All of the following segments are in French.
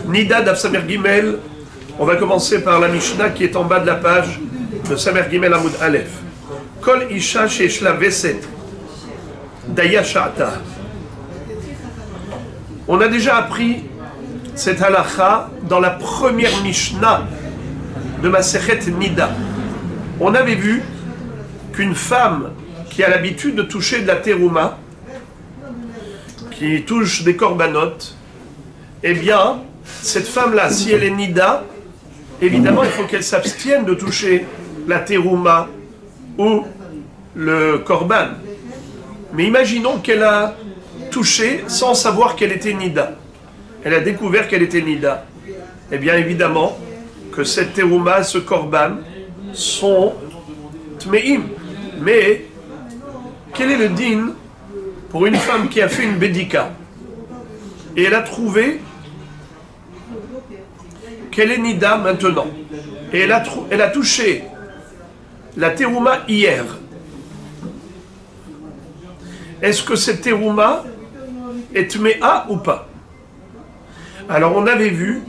Nida d'Af Samer Gimel, on va commencer par la Mishnah qui est en bas de la page de Samer Gimel Amoud Aleph. Kol Isha Sheshla Veset Daya Sha'ata. On a déjà appris cette halakha dans la première Mishnah de Masechet Nida. On avait vu qu'une femme qui a l'habitude de toucher de la terouma, qui touche des corbanotes, eh bien, cette femme-là, si elle est Nida, évidemment, il faut qu'elle s'abstienne de toucher la terouma ou le korban. Mais imaginons qu'elle a touché sans savoir qu'elle était Nida. Elle a découvert qu'elle était Nida. Eh bien, évidemment, que cette terouma, ce korban, sont tmeim. Mais, quel est le din pour une femme qui a fait une bédika et elle a trouvé qu'elle est Nida maintenant et elle a touché la terouma hier? Est-ce que cette terouma est tmea ou pas? Alors on avait vu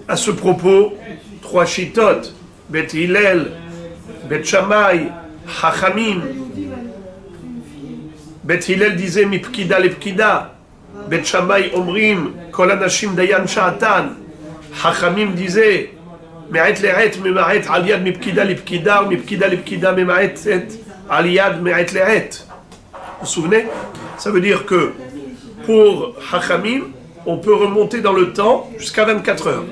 à ce propos 3 shitot, Bet Hillel, Bet Shammai, Chachamim. Bet Hillel disait Mipkida lepkida, Bet Shammai omrim Kol anashim dayan sha'atan. Chachamim disait Me'et le'et mema'et al yad mipkida lepkida ou mipkida lepkida mema'et al yad me'et le'et. Vous vous souvenez? Ça veut dire que pour Chachamim, on peut remonter dans le temps jusqu'à 24 heures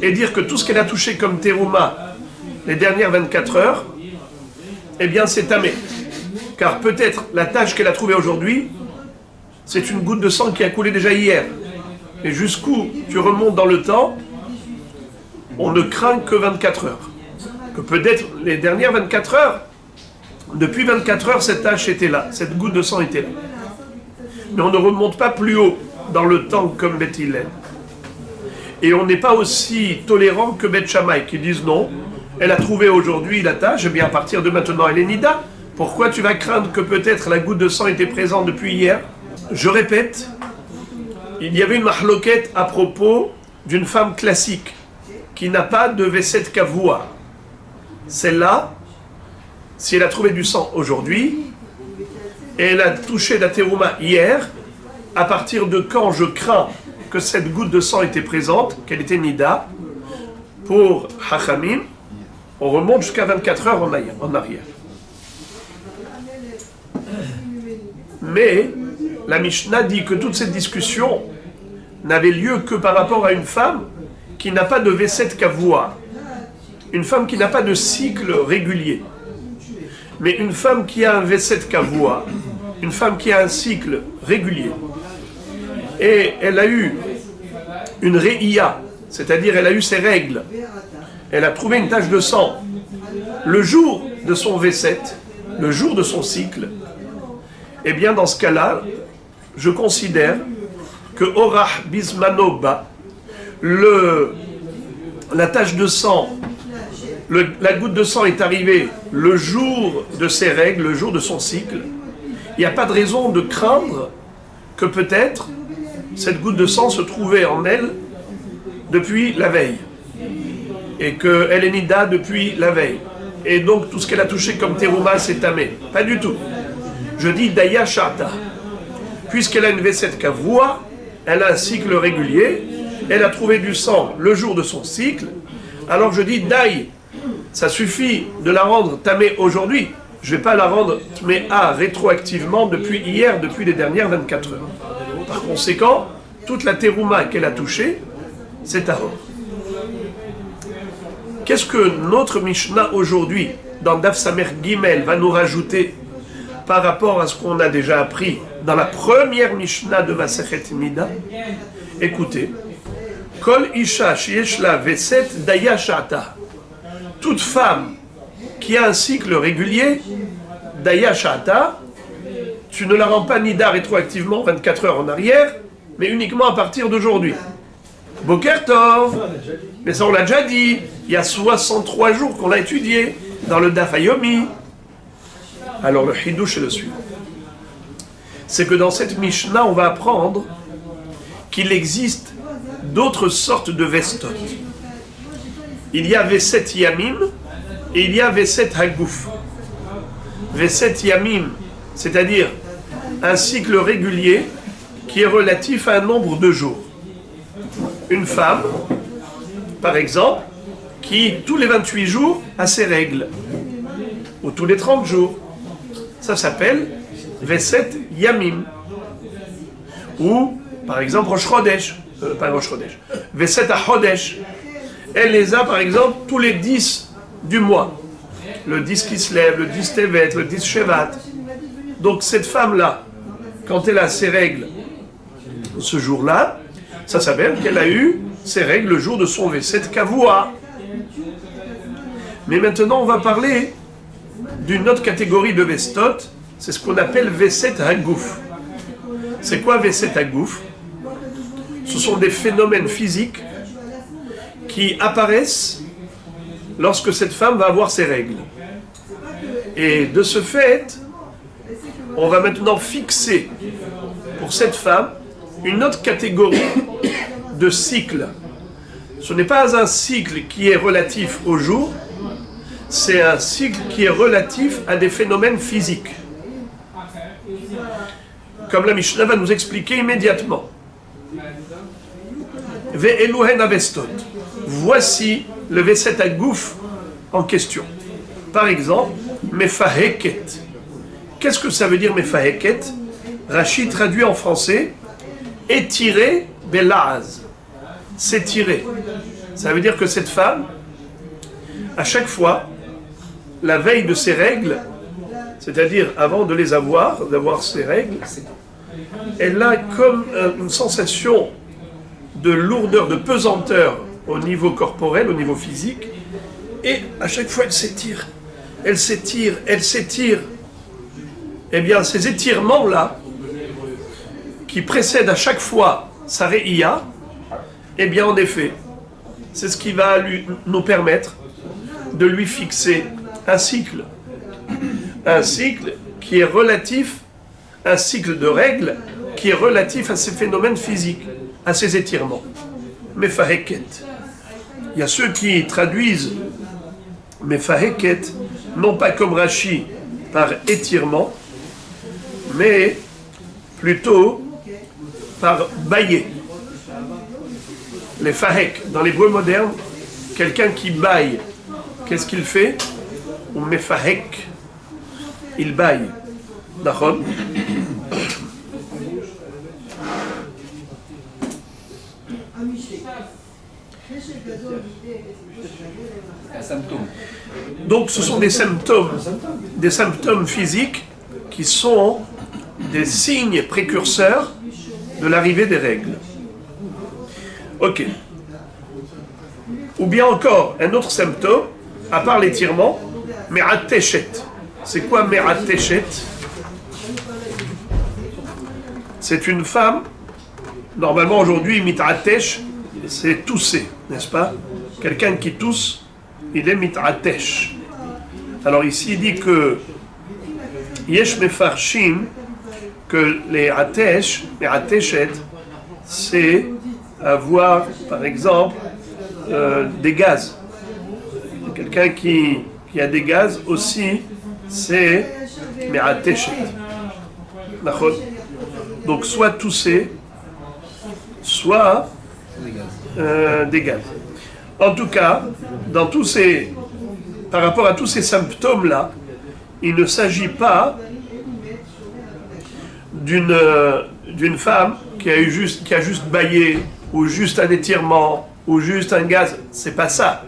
et dire que tout ce qu'elle a touché comme terouma les dernières 24 heures, eh bien c'est tamé. Car peut-être la tâche qu'elle a trouvée aujourd'hui, c'est une goutte de sang qui a coulé déjà hier. Et jusqu'où tu remontes dans le temps, on ne craint que 24 heures. Que peut-être les dernières 24 heures, depuis 24 heures, cette tâche était là, cette goutte de sang était là. Mais on ne remonte pas plus haut dans le temps comme Bet Hillel. Et on n'est pas aussi tolérant que Bet Shammai qui disent non, elle a trouvé aujourd'hui la tâche, et bien à partir de maintenant elle est Nida. Pourquoi tu vas craindre que peut-être la goutte de sang était présente depuis hier? Je répète, il y avait une mahloket à propos d'une femme classique qui n'a pas de Veset Kavua. Celle-là, si elle a trouvé du sang aujourd'hui, et elle a touché la terouma hier, à partir de quand je crains que cette goutte de sang était présente, qu'elle était Nida, pour Chachamim, on remonte jusqu'à 24 heures en arrière. Mais la Mishnah dit que toute cette discussion n'avait lieu que par rapport à une femme qui n'a pas de Veset Kavua, une femme qui n'a pas de cycle régulier. Mais une femme qui a un Veset Kavua, une femme qui a un cycle régulier, et elle a eu une Re'ia, c'est-à-dire elle a eu ses règles, elle a trouvé une tache de sang le jour de son Veset, le jour de son cycle, eh bien dans ce cas-là, je considère que Orah Bismanoba, la tache de sang, la goutte de sang est arrivée le jour de ses règles, le jour de son cycle. Il n'y a pas de raison de craindre que peut-être cette goutte de sang se trouvait en elle depuis la veille et qu'elle est Nida depuis la veille. Et donc tout ce qu'elle a touché comme terouma, c'est tamé. Pas du tout. Je dis Daya Sha'ata. Puisqu'elle a une Veset Kavua, elle a un cycle régulier, elle a trouvé du sang le jour de son cycle, alors je dis Dai. Ça suffit de la rendre tamé aujourd'hui. Je ne vais pas la rendre tméa rétroactivement depuis hier, depuis les dernières 24 heures. Par conséquent, toute la terouma qu'elle a touchée, c'est tahor. Qu'est-ce que notre Mishnah aujourd'hui, dans Daf Samer Gimel, va nous rajouter par rapport à ce qu'on a déjà appris dans la première Mishnah de Masechet Nida? Écoutez, Kol Isha Sheyeshla Veset Daya Sha'ata. Toute femme qui a un cycle régulier, Daya Sha'ata, tu ne la rends pas Nida rétroactivement 24 heures en arrière, mais uniquement à partir d'aujourd'hui. Boker Tov, mais ça on l'a déjà dit, il y a 63 jours qu'on l'a étudié dans le Daf Hayomi. Alors le Hidouche est le suivant. C'est que dans cette Mishnah, on va apprendre qu'il existe d'autres sortes de vestot. Il y a Veset Yamim et il y a Veset Hagouf. Veset Yamim, c'est-à-dire un cycle régulier qui est relatif à un nombre de jours. Une femme, par exemple, qui tous les 28 jours a ses règles, ou tous les 30 jours. Ça s'appelle Veset Yamim. Ou, par exemple, Rosh Chodesh, pas Rosh Chodesh, Veset HaChodesh. Elle les a, par exemple, tous les 10 du mois. Le 10 qui se lève, le 10 Tevet, le 10 Shevat. Donc cette femme-là, quand elle a ses règles ce jour-là, ça s'appelle qu'elle a eu ses règles le jour de son Veset Kavua. Mais maintenant, on va parler d'une autre catégorie de Vestot, c'est ce qu'on appelle Veset Hagouf. C'est quoi Veset Hagouf? Ce sont des phénomènes physiques qui apparaissent lorsque cette femme va avoir ses règles. Et de ce fait, on va maintenant fixer pour cette femme une autre catégorie de cycle. Ce n'est pas un cycle qui est relatif au jour, c'est un cycle qui est relatif à des phénomènes physiques. Comme la Mishnah va nous expliquer immédiatement. Ve'eluhen avestot. Voici le Veset Hagouf en question. Par exemple, Mefaheket. Qu'est-ce que ça veut dire Mefaheket? Rashi traduit en français étirer belaz. S'étirer. Ça veut dire que cette femme, à chaque fois, la veille de ses règles, c'est-à-dire avant de les avoir, d'avoir ses règles, elle a comme une sensation de lourdeur, de pesanteur au niveau corporel, au niveau physique, et à chaque fois elle s'étire, elle s'étire, elle s'étire. Eh bien, ces étirements-là, qui précèdent à chaque fois sa réia, eh bien, en effet, c'est ce qui va nous permettre de lui fixer un cycle qui est relatif, un cycle de règles qui est relatif à ces phénomènes physiques, à ces étirements. Mefaheket. Il y a ceux qui traduisent Mefaheket, non pas comme Rashi, par étirement, mais plutôt par bailler. Les fahek, dans l'hébreu moderne, quelqu'un qui baille, qu'est-ce qu'il fait? Ou mefahek, il baille. D'accord? Donc ce sont des symptômes physiques qui sont des signes précurseurs de l'arrivée des règles. Ok. Ou bien encore, un autre symptôme, à part l'étirement, me'ateshet. C'est quoi me'ateshet? C'est une femme, normalement aujourd'hui, mit'atesh, c'est tousser, n'est-ce pas? Quelqu'un qui tousse, il est mit'atesh. Alors ici, il dit que yesh mefarshim, que les atesh, les ateshet, c'est avoir, par exemple, des gaz. Quelqu'un qui a des gaz aussi, c'est me'ateshet. Donc soit tousser, soit des gaz. En tout cas, par rapport à tous ces symptômes-là, il ne s'agit pas d'une femme qui a juste bâillé, ou juste un étirement, ou juste un gaz. C'est pas ça.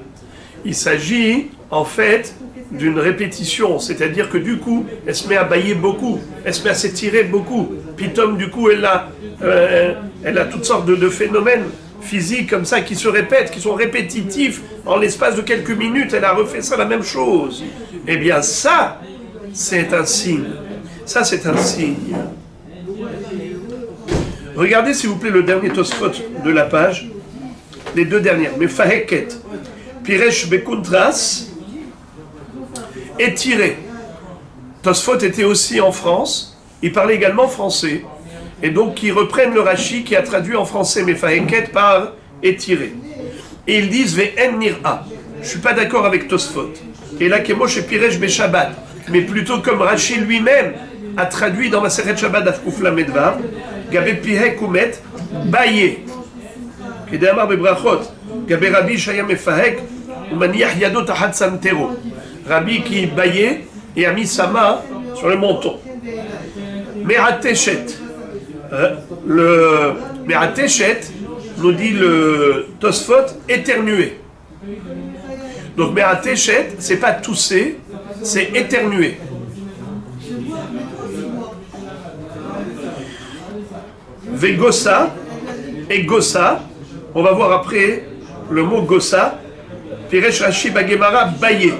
Il s'agit, en fait, d'une répétition. C'est-à-dire que du coup, elle se met à bâiller beaucoup, elle se met à s'étirer beaucoup. Pitom, du coup, elle a toutes sortes de phénomènes physiques comme ça qui se répètent, qui sont répétitifs. En l'espace de quelques minutes, elle a refait ça la même chose. Eh bien, ça, c'est un signe. Ça, c'est un signe. Regardez, s'il vous plaît, le dernier Tosfot de la page. Les deux dernières. Mais Faheket, Piresh Bekuntras, étiré. Tosfot était aussi en France. Il parlait également français. Et donc, ils reprennent le Rashi qui a traduit en français Mefaheket par étiré. Et ils disent Ve'en nir'a. Je ne suis pas d'accord avec Tosfot. Et là, Kemosh et Piresh Beshabbat. Mais plutôt comme Rashi lui-même a traduit dans ma Maseret Shabbat Afkouf Lamedvav, Gabé Pihek Umet, Baye. Kedamar Bebrachot, Gabé Rabbi Shaya Mefahek, Umaniach Yado Tahat Santero. Rabbi qui baillait et a mis sa main sur le menton. Merateshet. Le Merateshet, nous dit le Tosfot, éternué. Donc Merateshet, c'est pas tousser, c'est éternuer. Vegosa et Gossa, on va voir après le mot Gossa, Piresh Rashi Bagemara bailler.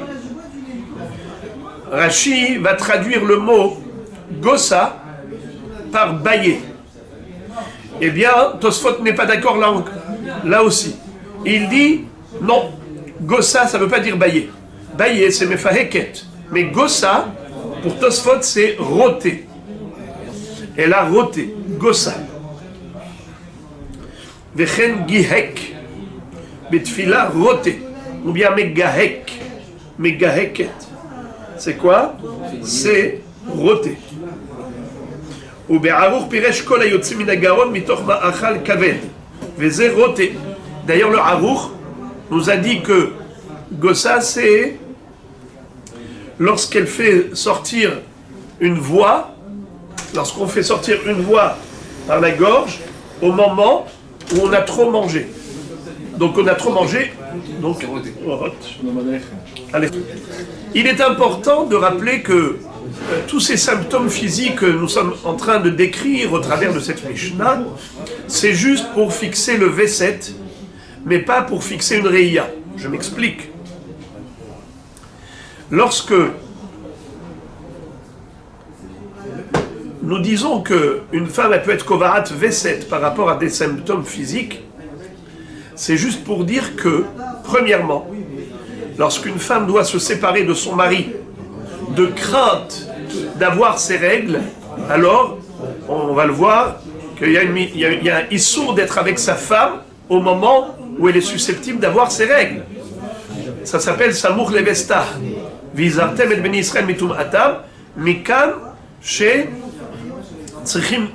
Rashi va traduire le mot Gossa par bailler. Eh bien, Tosfot n'est pas d'accord là aussi. Il dit non, Gossa ça ne veut pas dire bailler. Bailler c'est mefaheket. Mais Gossa, pour Tosfot, c'est roter. Elle a roté, Gossa. Vechen gihek, betfila roté. Ou bien megahek, megaheket. C'est quoi? C'est roté. Ou be'arour piresh kol hayotzi min hagaron mitoch ma'achal kaved. Veze roté. D'ailleurs, le arour nous a dit que Gossa, c'est lorsqu'elle fait sortir une voix, lorsqu'on fait sortir une voix par la gorge, au moment où on a trop mangé. Donc on a trop mangé, donc on rote. Allez. Il est important de rappeler que tous ces symptômes physiques que nous sommes en train de décrire au travers de cette Mishnah, c'est juste pour fixer le V7, mais pas pour fixer une Reïa. Je m'explique. Lorsque nous disons qu'une femme elle peut être kovarat V7 par rapport à des symptômes physiques, c'est juste pour dire que, premièrement, lorsqu'une femme doit se séparer de son mari de crainte d'avoir ses règles, alors on va le voir qu'il y a un issour d'être avec sa femme au moment où elle est susceptible d'avoir ses règles. Ça s'appelle Samour Levesta. Vizartem et Beni Israël mitum atam, mikam chez Tzrichim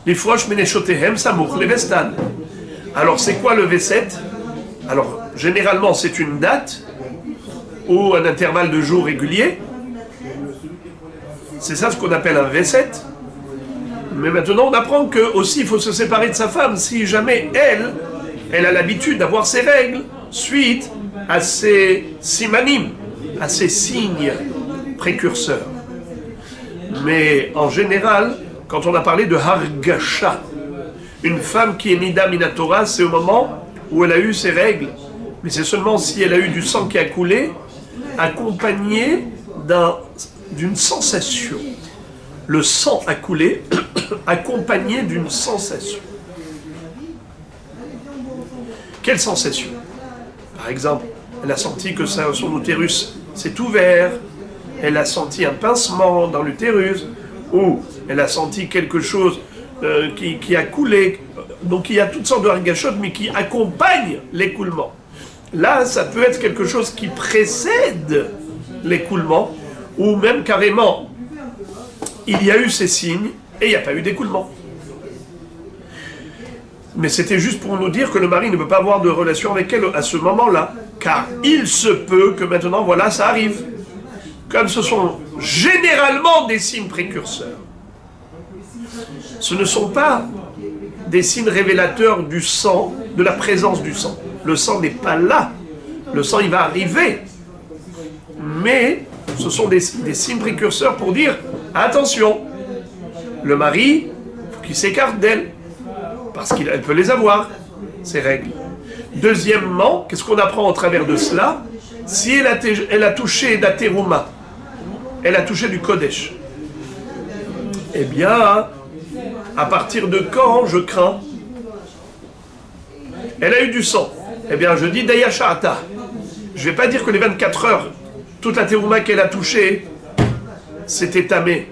lifrosh meneshotehem Samour Levestan. Alors c'est quoi le V7? Alors généralement c'est une date ou un intervalle de jours régulier. C'est ça ce qu'on appelle un V7. Mais maintenant on apprend que aussi il faut se séparer de sa femme si jamais elle a l'habitude d'avoir ses règles suite à ses simanim, à ces signes précurseurs. Mais en général, quand on a parlé de Hargasha, une femme qui est Nida Minatora, c'est au moment où elle a eu ses règles. Mais c'est seulement si elle a eu du sang qui a coulé, accompagné d'une sensation. Le sang a coulé, accompagné d'une sensation. Quelle sensation? Par exemple, elle a senti que son utérus s'est ouvert, elle a senti un pincement dans l'utérus, ou elle a senti quelque chose qui a coulé. Donc il y a toutes sortes de hargashot, mais qui accompagnent l'écoulement. Là, ça peut être quelque chose qui précède l'écoulement, ou même carrément, il y a eu ces signes et il n'y a pas eu d'écoulement. Mais c'était juste pour nous dire que le mari ne peut pas avoir de relation avec elle à ce moment-là, car il se peut que maintenant, voilà, ça arrive. Comme ce sont généralement des signes précurseurs, ce ne sont pas des signes révélateurs du sang, de la présence du sang. Le sang n'est pas là. Le sang, il va arriver. Mais ce sont des signes précurseurs pour dire, attention, le mari, qui s'écarte d'elle, parce qu'elle peut les avoir, ces règles. Deuxièmement, qu'est-ce qu'on apprend au travers de cela? Si elle a touché d'Ateruma, elle a touché du Kodesh, eh bien, à partir de quand je crains? Elle a eu du sang. Eh bien, je dis Dayasha'ata. Je ne vais pas dire que les 24 heures, toute la terouma qu'elle a touchée, c'était tamé.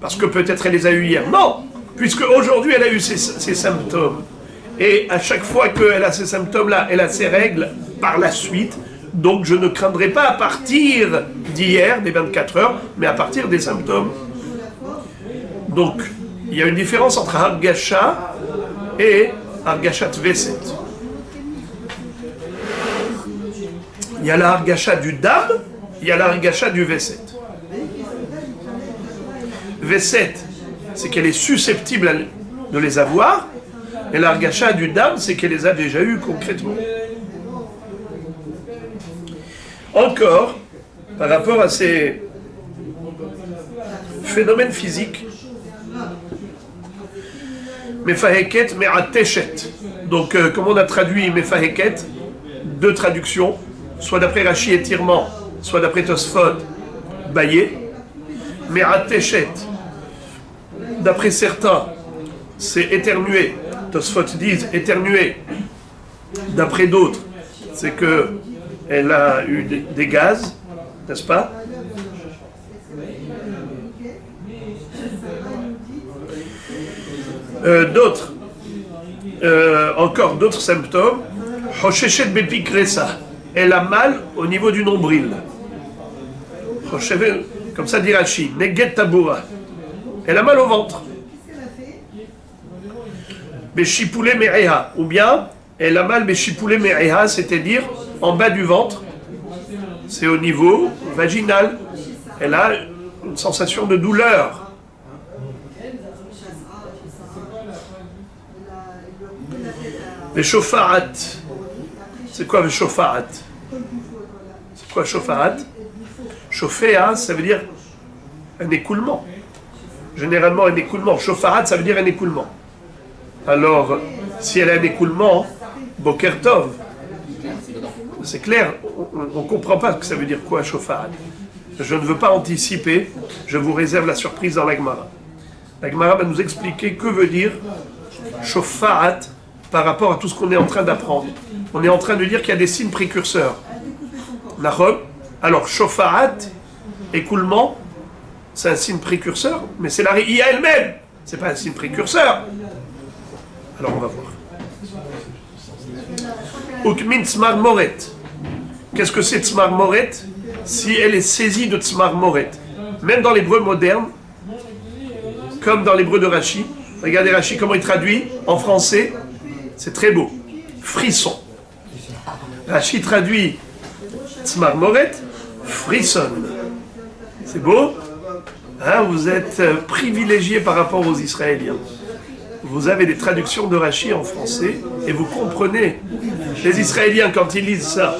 Parce que peut-être elle les a eues hier. Non! Puisque aujourd'hui elle a eu ces symptômes. Et à chaque fois qu'elle a ces symptômes-là, elle a ses règles par la suite. Donc je ne craindrai pas à partir d'hier, des 24 heures, mais à partir des symptômes. Donc, il y a une différence entre Hargasha et Hargashat Veset. Il y a la Hargasha du Dam, il y a la Hargasha du Veset. Veset, c'est qu'elle est susceptible de les avoir, et la Hargasha du Dam, c'est qu'elle les a déjà eues concrètement. Encore, par rapport à ces phénomènes physiques, Mefaheket Me'ateshet. Donc, comme on a traduit Mefaheket, deux traductions, soit d'après Rashi étirement, soit d'après Tosfot, baillé. Me'ateshet, d'après certains, c'est éternuer. Tosfot disent éternuer. D'après d'autres, c'est que elle a eu des gaz, n'est-ce pas? Encore d'autres symptômes. Hosheshet bepikresa. Elle a mal au niveau du nombril. Comme ça dit Rashi. Neget tabura. Elle a mal au ventre. Beshipoule me'eha. Ou bien, elle a mal beshipoule me'eha, c'est-à-dire en bas du ventre. C'est au niveau vaginal. Elle a une sensation de douleur. Veshofarat. C'est quoi Veshofarat? C'est quoi Shofarat? Shofea, ça veut dire un écoulement. Généralement un écoulement. Shofarat, ça veut dire un écoulement. Alors, si elle a un écoulement, Boker Tov. C'est clair, on ne comprend pas ce que ça veut dire quoi Shofarat. Je ne veux pas anticiper, je vous réserve la surprise dans la Gemara. La Gemara va nous expliquer que veut dire Shofarat par rapport à tout ce qu'on est en train d'apprendre. On est en train de dire qu'il y a des signes précurseurs. Alors, Shofarat, écoulement, c'est un signe précurseur, mais c'est la Réia elle-même. C'est pas un signe précurseur. Alors, on va voir. Ukmin Tzmar Moret. Qu'est-ce que c'est Tzmar Moret? Si elle est saisie de Tzmar Moret. Même dans l'hébreu moderne, comme dans l'hébreu de Rashi, regardez Rashi comment il traduit en français. C'est très beau. Frisson. Rashi traduit Tzmar Moret, frisson. C'est beau? Hein, vous êtes privilégiés par rapport aux Israéliens. Vous avez des traductions de Rashi en français et vous comprenez. Les Israéliens, quand ils lisent ça,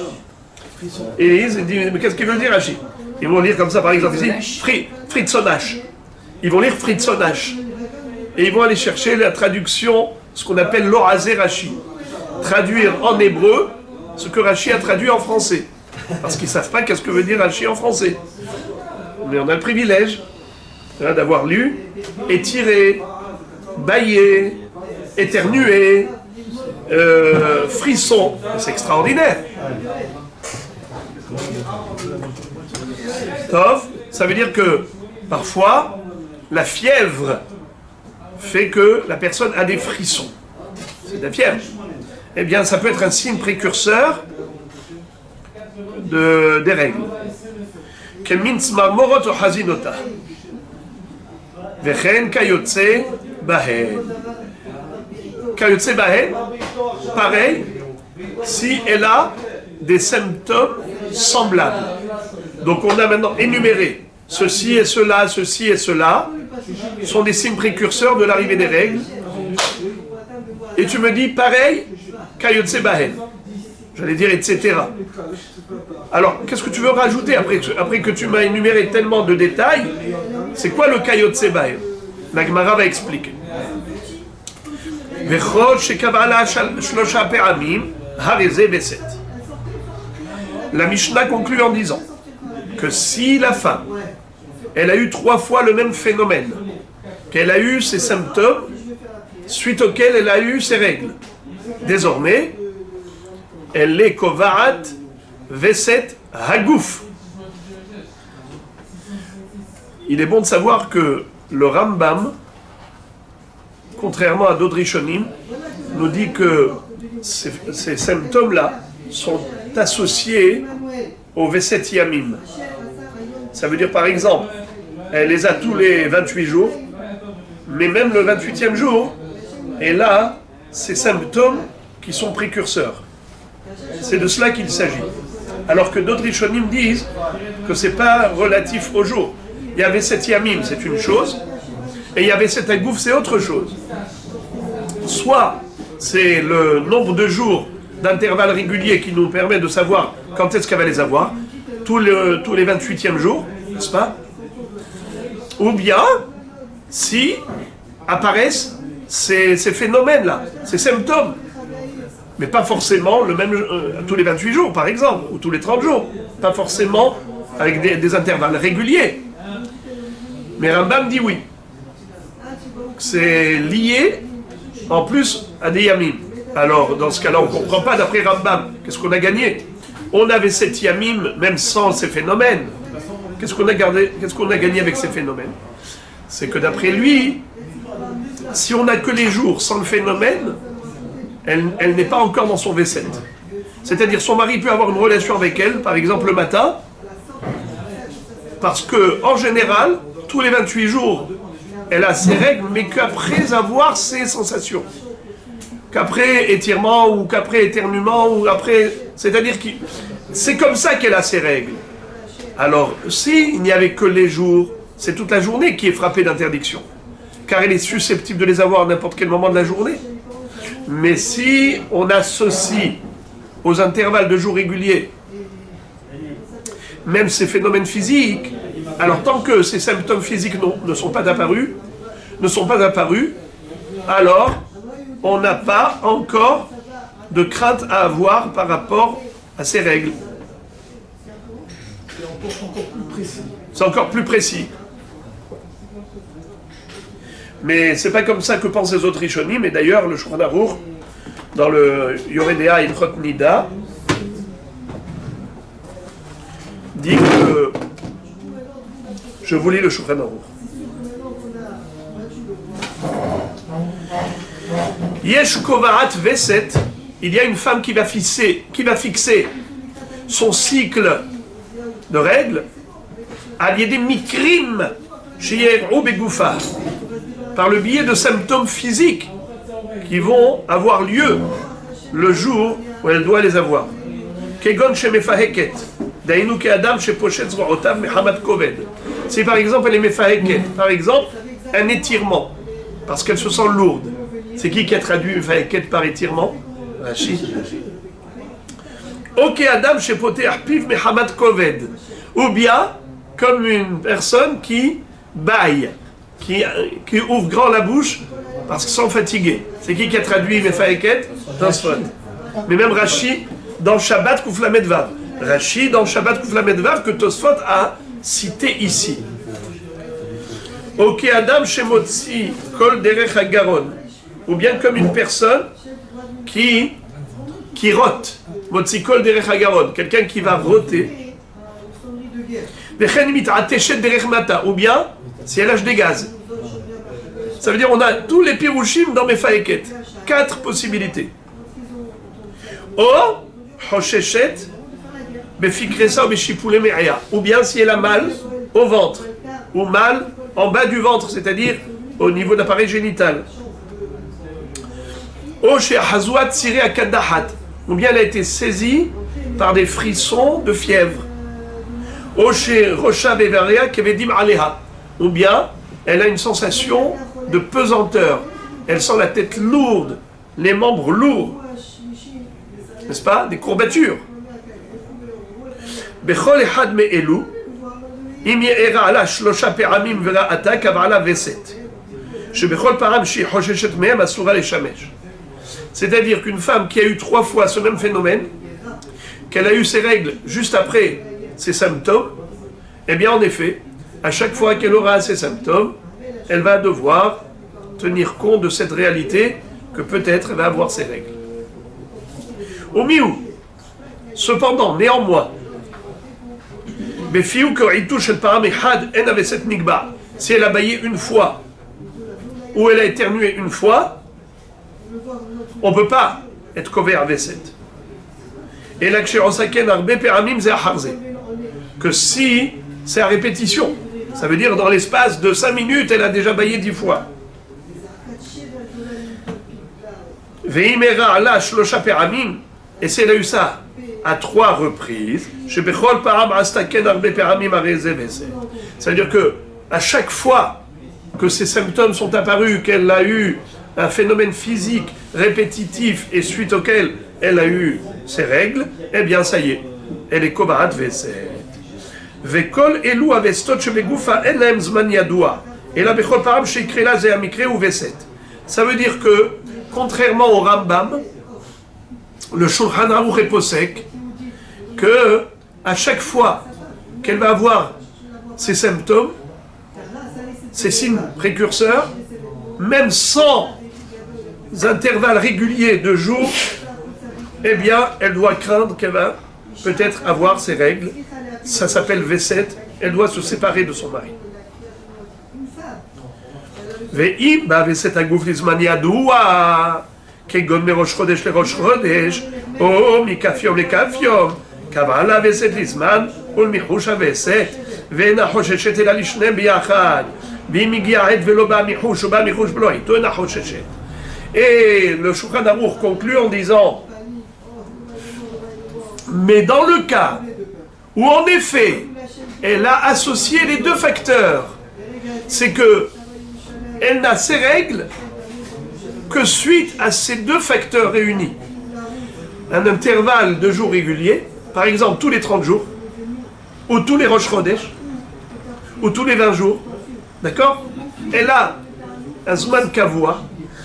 et ils disent, mais qu'est-ce qu'il veut dire Rashi? Ils vont lire comme ça, par exemple, ici, fritsonage. Ils vont lire fritsonage. Et ils vont aller chercher la traduction, ce qu'on appelle l'orazé Rashi. Traduire en hébreu ce que Rashi a traduit en français. Parce qu'ils ne savent pas qu'est-ce que veut dire Rashi en français. Mais on a le privilège d'avoir lu, étiré, baillé, éternué, frisson. C'est extraordinaire. Tov, ça veut dire que parfois, la fièvre fait que la personne a des frissons. C'est de la fièvre. Eh bien, ça peut être un signe précurseur des règles. Kemin tzmar morot o hazinota. Vechen kayotse bahen. Kayotse bahen, pareil, si elle a des symptômes semblables. Donc on a maintenant énuméré ceci et cela, ceci et cela, sont des signes précurseurs de l'arrivée des règles. Et tu me dis pareil, kayotse bahen. J'allais dire etc. Alors, qu'est-ce que tu veux rajouter après que tu m'as énuméré tellement de détails? C'est quoi le kayotse bahen? La Gemara va expliquer. La Mishnah conclut en disant que si la femme, elle a eu 3 fois le même phénomène, qu'elle a eu ses symptômes, suite auxquels elle a eu ses règles, désormais, elle est kovarat veset hagouf. Il est bon de savoir que le Rambam, contrairement à d'autres Rishonim, nous dit que ces symptômes-là sont associés au Veset Yamim. Ça veut dire par exemple, elle les a tous les 28 jours, mais même le 28e jour, elle a ces symptômes qui sont précurseurs. C'est de cela qu'il s'agit. Alors que d'autres Rishonim disent que ce n'est pas relatif au jour. Il y avait Veset Yamim, c'est une chose, et il y avait Veset Agouf, c'est autre chose. Soit c'est le nombre de jours d'intervalles réguliers qui nous permet de savoir quand est-ce qu'elle va les avoir, tous les 28e jours, n'est-ce pas? Ou bien, si apparaissent ces phénomènes-là, ces symptômes, mais pas forcément le même tous les 28 jours, par exemple, ou tous les 30 jours, pas forcément avec des intervalles réguliers. Mais Rambam dit oui. C'est lié, en plus, à des yamim. Alors, dans ce cas-là, on ne comprend pas d'après Rambam. Qu'est-ce qu'on a gagné? On avait 7 yamim, même sans ces phénomènes. Qu'est-ce qu'on a gagné avec ces phénomènes? C'est que d'après lui, si on n'a que les jours sans le phénomène, elle n'est pas encore dans son V7. C'est-à-dire, son mari peut avoir une relation avec elle, par exemple le matin, parce que, en général, tous les 28 jours, elle a ses règles, mais qu'après avoir ses sensations. Qu'après étirement, ou qu'après éternuement, ou après... C'est-à-dire que c'est comme ça qu'elle a ses règles. Alors, s'il n'y avait que les jours, c'est toute la journée qui est frappée d'interdiction. Car elle est susceptible de les avoir à n'importe quel moment de la journée. Mais si on associe aux intervalles de jours réguliers, même ces phénomènes physiques, alors tant que ces symptômes physiques ne sont pas apparus, alors on n'a pas encore de crainte à avoir par rapport à ces règles. C'est encore plus précis. Mais c'est pas comme ça que pensent les autres Rishonim, mais d'ailleurs le Shulchan Aruch, dans le Yoredea Ilchot Nida, dit que, je vous lis le Shulchan Aruch. Yesh Kovarat Veset, il y a une femme qui va fixer son cycle de règles, à des mikrim sheyer'u begoufa, par le biais de symptômes physiques qui vont avoir lieu le jour où elle doit les avoir. Kegon shemefaheket, dainu ke'adam sheposhet zro'otav mehamad koved. Si par exemple elle est mefaheket, par exemple un étirement, parce qu'elle se sent lourde. C'est qui a traduit mefaheket par étirement? Rashi. Ok Adam shepoter piv mehamad koved. Ou bien comme une personne qui baille, qui ouvre grand la bouche parce qu'ils sont fatigués. C'est qui a traduit Mefaheket? Tosfot. Mais même Rashi dans Shabbat Kouf Lamed Vav. Rashi dans Shabbat Kouf Lamed Vav que Tosfot a cité ici. Ok Adam Shemotzi Kol Derech Hagaron. Ou bien comme une personne qui rote. Motzi Kol Derech Hagaron. Quelqu'un qui va roter. Ou bien si elle lâche des gaz. Ça veut dire on a tous les pirouchim dans Mefaheket. 4 possibilités. O, Hosheshet, Befikresa ou Beshipule Me'aya. Ou bien si elle a mal au ventre. Ou mal en bas du ventre, c'est-à-dire au niveau de l'appareil génital. O, Shehazouat Tsire Akadahat. Ou bien elle a été saisie par des frissons de fièvre. O, Rocha Bevaria Kevedim Aleha. Ou bien elle a une sensation de pesanteur. Elle sent la tête lourde, les membres lourds. N'est-ce pas? Des courbatures. Bechol echad me'elu, im ye'era ala shlosha pe'amim vera'ata kav'ala veset. Shebechol param shi hosheshet me'em asura leshamesh. C'est-à-dire qu'une femme qui a eu 3 fois ce même phénomène, qu'elle a eu ses règles juste après ses symptômes, eh bien en effet, à chaque fois qu'elle aura ces symptômes, elle va devoir tenir compte de cette réalité que peut-être elle va avoir ses règles. Au miou, cependant, néanmoins, si elle a baillé une fois ou elle a éternué une fois, on ne peut pas être couvert V7. Et la ksherosaken arbe peramim ze acharze. Que si c'est à répétition, ça veut dire dans l'espace de 5 minutes, elle a déjà baillé 10 fois. Veimera ala shlosha peramim, et c'est là eu ça à 3 reprises. Shebechol param astaken arbe peramim areze vese. Ça veut dire que à chaque fois que ces symptômes sont apparus, qu'elle a eu un phénomène physique répétitif et suite auquel elle a eu ses règles, eh bien ça y est, elle est kovarat veset. Vekol elu avestot shebegufa en lahem zman yadua. Et là, bechol param sheikre ze amikre ou veset. Ça veut dire que, contrairement au Rambam, le Shulchan Aruch est posek, que à chaque fois qu'elle va avoir ces symptômes, ces signes précurseurs, même sans intervalles réguliers de jours, eh bien, elle doit craindre qu'elle va peut-être avoir ses règles. Ça s'appelle V7. Elle doit se séparer de son mari. Ve'im V7 aguf lizman yadua, kegon merosh chodesh lerosh chodesh, o mikaf yom lekaf yom, kavala V7 lizman, ul michush V7, ve'ena chosheshet ela lishnem biyachad, ve'im igia et velo ba michush, ou ba michush blo ito ena chosheshet. Et le Shulchan Aruch conclut en disant, mais dans le cas où en effet elle a associé les 2 facteurs, c'est que elle n'a ses règles que suite à ces 2 facteurs réunis. Un intervalle de jours réguliers, par exemple tous les 30 jours, ou tous les Rosh Chodesh, ou tous les 20 jours, d'accord? Elle a un Zman Kavua,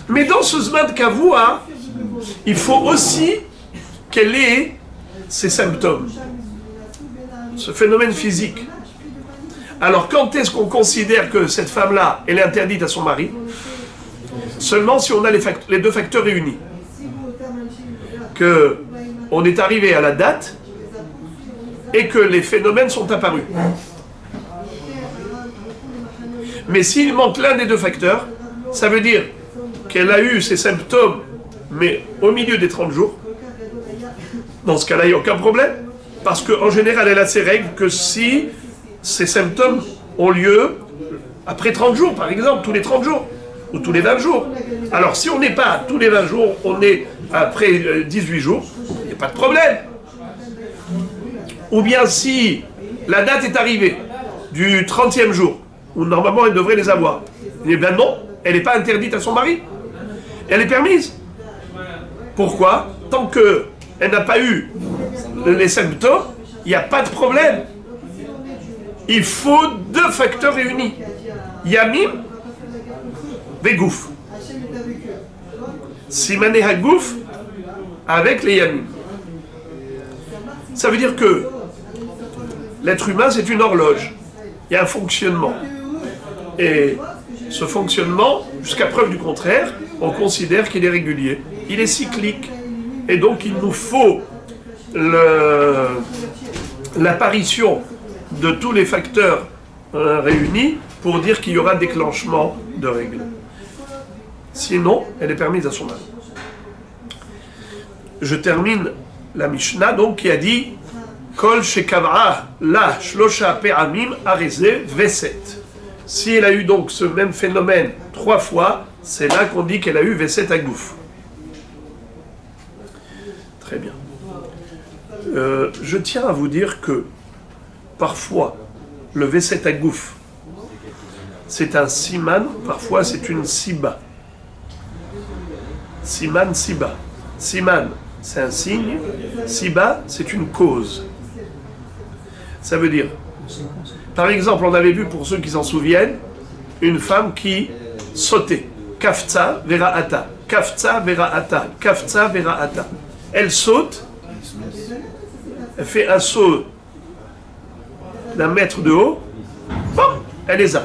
mais dans ce Zman Kavua, il faut aussi qu'elle ait ces symptômes, ce phénomène physique. Alors quand est-ce qu'on considère que cette femme-là, elle est interdite à son mari? Seulement si on a les 2 facteurs réunis. Que on est arrivé à la date et que les phénomènes sont apparus. Mais s'il manque l'un des 2 facteurs, ça veut dire qu'elle a eu ces symptômes, mais au milieu des 30 jours. Dans ce cas-là, il n'y a aucun problème. Parce qu'en général, elle a ses règles que si ces symptômes ont lieu après 30 jours, par exemple, tous les 30 jours, ou tous les 20 jours. Alors, si on n'est pas tous les 20 jours, on est après 18 jours, il n'y a pas de problème. Ou bien si la date est arrivée du 30e jour, où normalement elle devrait les avoir, eh bien non, elle n'est pas interdite à son mari. Elle est permise. Pourquoi? Tant qu'elle n'a pas eu les symptômes, il n'y a pas de problème. Il faut 2 facteurs réunis. Yamim, Vegouf. Simane Hagouf, avec les Yamim. Ça veut dire que l'être humain, c'est une horloge. Il y a un fonctionnement. Et ce fonctionnement, jusqu'à preuve du contraire, on considère qu'il est régulier. Il est cyclique. Et donc, il nous faut l'apparition de tous les facteurs réunis pour dire qu'il y aura déclenchement de règles. Sinon, elle est permise à son mari. Je termine la Mishnah donc qui a dit Kol shekavra la shlosha pe'amim areze veset. Si elle a eu donc ce même phénomène 3 fois, c'est là qu'on dit qu'elle a eu veset agouf. Très bien. Je tiens à vous dire que parfois le veset agouf c'est un siman, parfois c'est une siba. Siman, siba. Siman, c'est un signe. Siba, c'est une cause. Ça veut dire, par exemple, on avait vu, pour ceux qui s'en souviennent, une femme qui sautait. Kafza vera ata. Kafza vera ata. Kafza vera ata. Elle saute. Elle fait un saut d'1 mètre de haut. Bon, elle les a.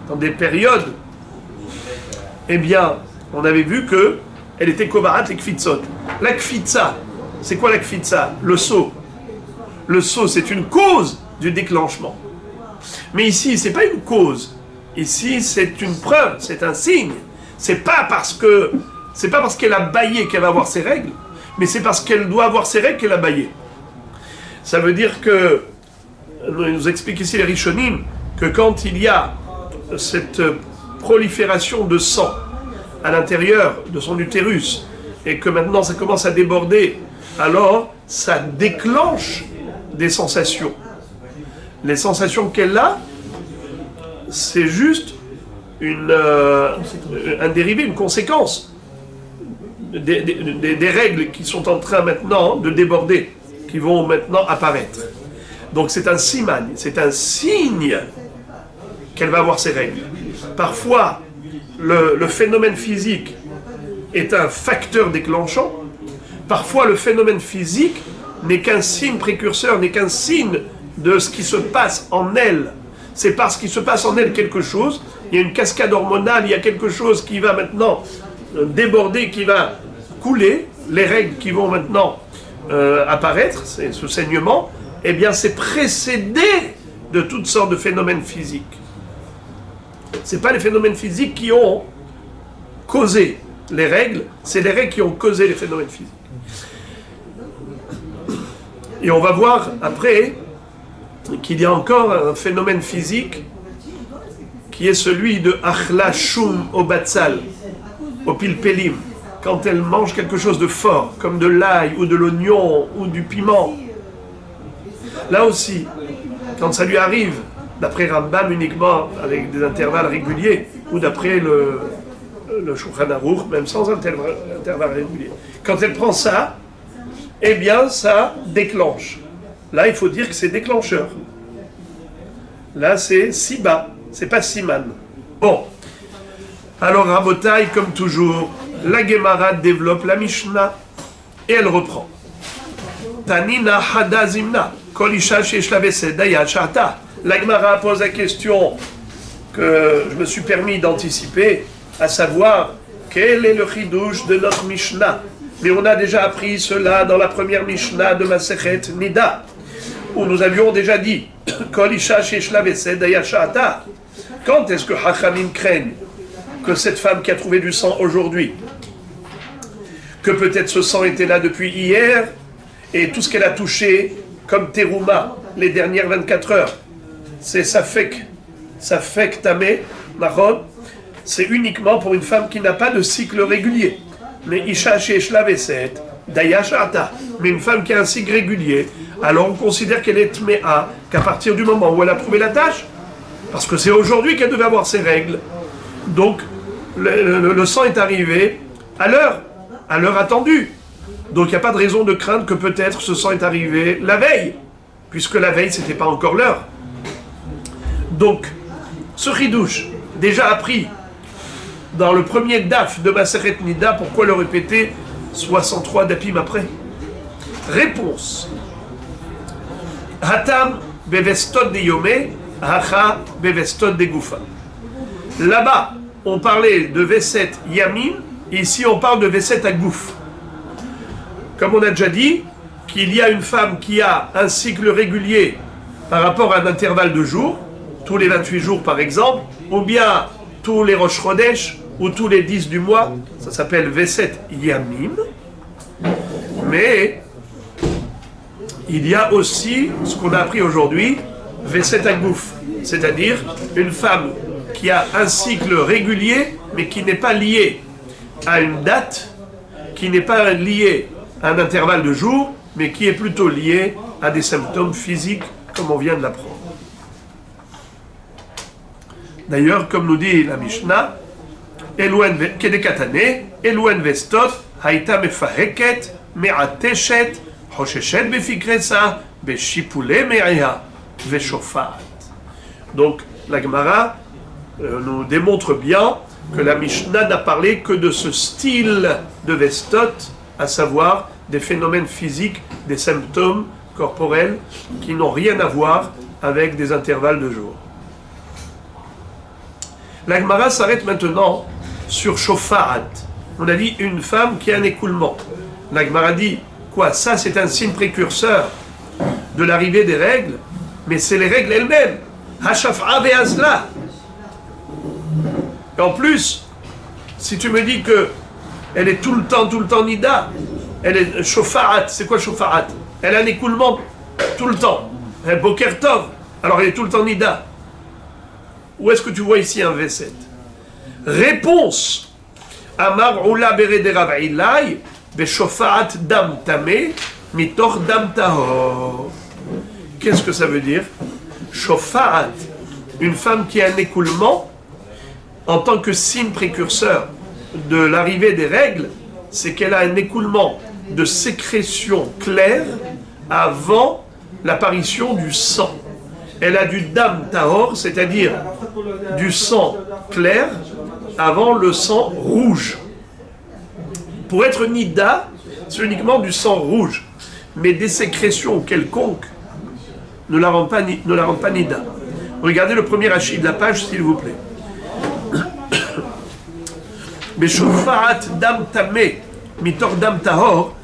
Dans des périodes, eh bien, on avait vu que elle était kovarat les kfitzot. La kfitza, c'est quoi la kfitza? Le saut. Le saut, c'est une cause du déclenchement. Mais ici, c'est pas une cause. Ici, c'est une preuve, c'est un signe. C'est pas parce que C'est pas parce qu'elle a baillé qu'elle va avoir ses règles, mais c'est parce qu'elle doit avoir ses règles qu'elle a baillé. Ça veut dire que, nous explique ici les Rishonim, que quand il y a cette prolifération de sang à l'intérieur de son utérus, et que maintenant ça commence à déborder, alors ça déclenche des sensations. Les sensations qu'elle a, c'est juste un dérivé, une conséquence des règles qui sont en train maintenant de déborder, qui vont maintenant apparaître. Donc c'est un siman, c'est un signe qu'elle va avoir ses règles. Parfois, le phénomène physique est un facteur déclenchant. Parfois, le phénomène physique n'est qu'un signe précurseur, n'est qu'un signe de ce qui se passe en elle. C'est parce qu'il se passe en elle quelque chose, il y a une cascade hormonale, il y a quelque chose qui va maintenant déborder, qui va couler, les règles qui vont maintenant apparaître, c'est ce saignement, eh bien c'est précédé de toutes sortes de phénomènes physiques. Ce n'est pas les phénomènes physiques qui ont causé les règles, c'est les règles qui ont causé les phénomènes physiques. Et on va voir après qu'il y a encore un phénomène physique qui est celui de Achla Shum au Batsal, au Pilpelim, quand elle mange quelque chose de fort, comme de l'ail ou de l'oignon ou du piment. Là aussi, quand ça lui arrive, d'après Rambam uniquement avec des intervalles réguliers, ou d'après le Shulchan Aruch, même sans intervalle régulier, quand elle prend ça, eh bien ça déclenche. Là, il faut dire que c'est déclencheur. Là, c'est Siba, c'est pas Siman. Bon. Alors, Rabotai, comme toujours, la Gemara développe la Mishnah et elle reprend. Tanina Hada Zimna, Kol Isha Sheyesh La Vesed Dayat Sha'ata. La Gemara pose la question que je me suis permis d'anticiper, à savoir, quel est le chidouche de notre Mishnah? Mais on a déjà appris cela dans la première Mishnah de Masechet Nida, où nous avions déjà dit Kol Isha Sheyesh La Vesed Dayat Sha'ata. Quand est-ce que Hachamim craignent que cette femme qui a trouvé du sang aujourd'hui, que peut-être ce sang était là depuis hier, et tout ce qu'elle a touché comme terouma les dernières 24 heures, c'est safek tamé, marron, c'est uniquement pour une femme qui n'a pas de cycle régulier. Mais isha sheyesh la veset, daya sha'ata. Mais une femme qui a un cycle régulier, alors on considère qu'elle est tméa qu'à partir du moment où elle a trouvé la tâche, parce que c'est aujourd'hui qu'elle devait avoir ses règles. Donc le sang est arrivé à l'heure attendue. Donc il n'y a pas de raison de craindre que peut-être ce sang est arrivé la veille, puisque la veille c'était pas encore l'heure. Donc ce chidouche, déjà appris dans le premier daf de Masechet Nida, pourquoi le répéter 63 dapim après? Réponse. Hatam bevestot de yomé, hacha bevestot de goufa. Là-bas, on parlait de Veset Yamin, ici on parle de Veset Agouf. Comme on a déjà dit, qu'il y a une femme qui a un cycle régulier par rapport à un intervalle de jours, tous les 28 jours par exemple, ou bien tous les Rosh Chodesh, ou tous les 10 du mois, ça s'appelle Veset Yamim. Mais il y a aussi ce qu'on a appris aujourd'hui, Veset Agouf, c'est-à-dire une femme qui a un cycle régulier, mais qui n'est pas lié à une date, qui n'est pas lié à un intervalle de jours, mais qui est plutôt lié à des symptômes physiques, comme on vient de l'apprendre. D'ailleurs, comme nous dit la Mishnah, Kedekatane, Elouen Vestot, Haïta Mefaheket, Me'ateshet, Hosheshet Befikresa, Beshipule Me'aya, Veshofat. Donc, la Gemara nous démontre bien que la Mishnah n'a parlé que de ce style de Vestot, à savoir des phénomènes physiques, des symptômes corporels qui n'ont rien à voir avec des intervalles de jours. La Gemara s'arrête maintenant sur Shofa'at. On a dit une femme qui a un écoulement. La Gemara dit quoi? Ça c'est un signe précurseur de l'arrivée des règles, mais c'est les règles elles-mêmes. Hashaf'a ve'azla. Et en plus, si tu me dis que elle est tout le temps nida. Elle est shofa'at. C'est quoi shofa'at? Elle a un écoulement tout le temps. Elle boker tov. Alors elle est tout le temps nida. Où est-ce que tu vois ici un V7? Réponse. Amar ula berede Rav Ilai beshofa'at dam tameh mitor dam tahor. Qu'est-ce que ça veut dire? Shofa'at, une femme qui a un écoulement en tant que signe précurseur de l'arrivée des règles, c'est qu'elle a un écoulement de sécrétion claire avant l'apparition du sang. Elle a du dam tahor, c'est-à-dire du sang clair avant le sang rouge. Pour être nida, c'est uniquement du sang rouge, mais des sécrétions quelconques ne la rendent pas nida. Regardez le premier hachis de la page, s'il vous plaît. Beshofa'at dam tameh mitor dam tahor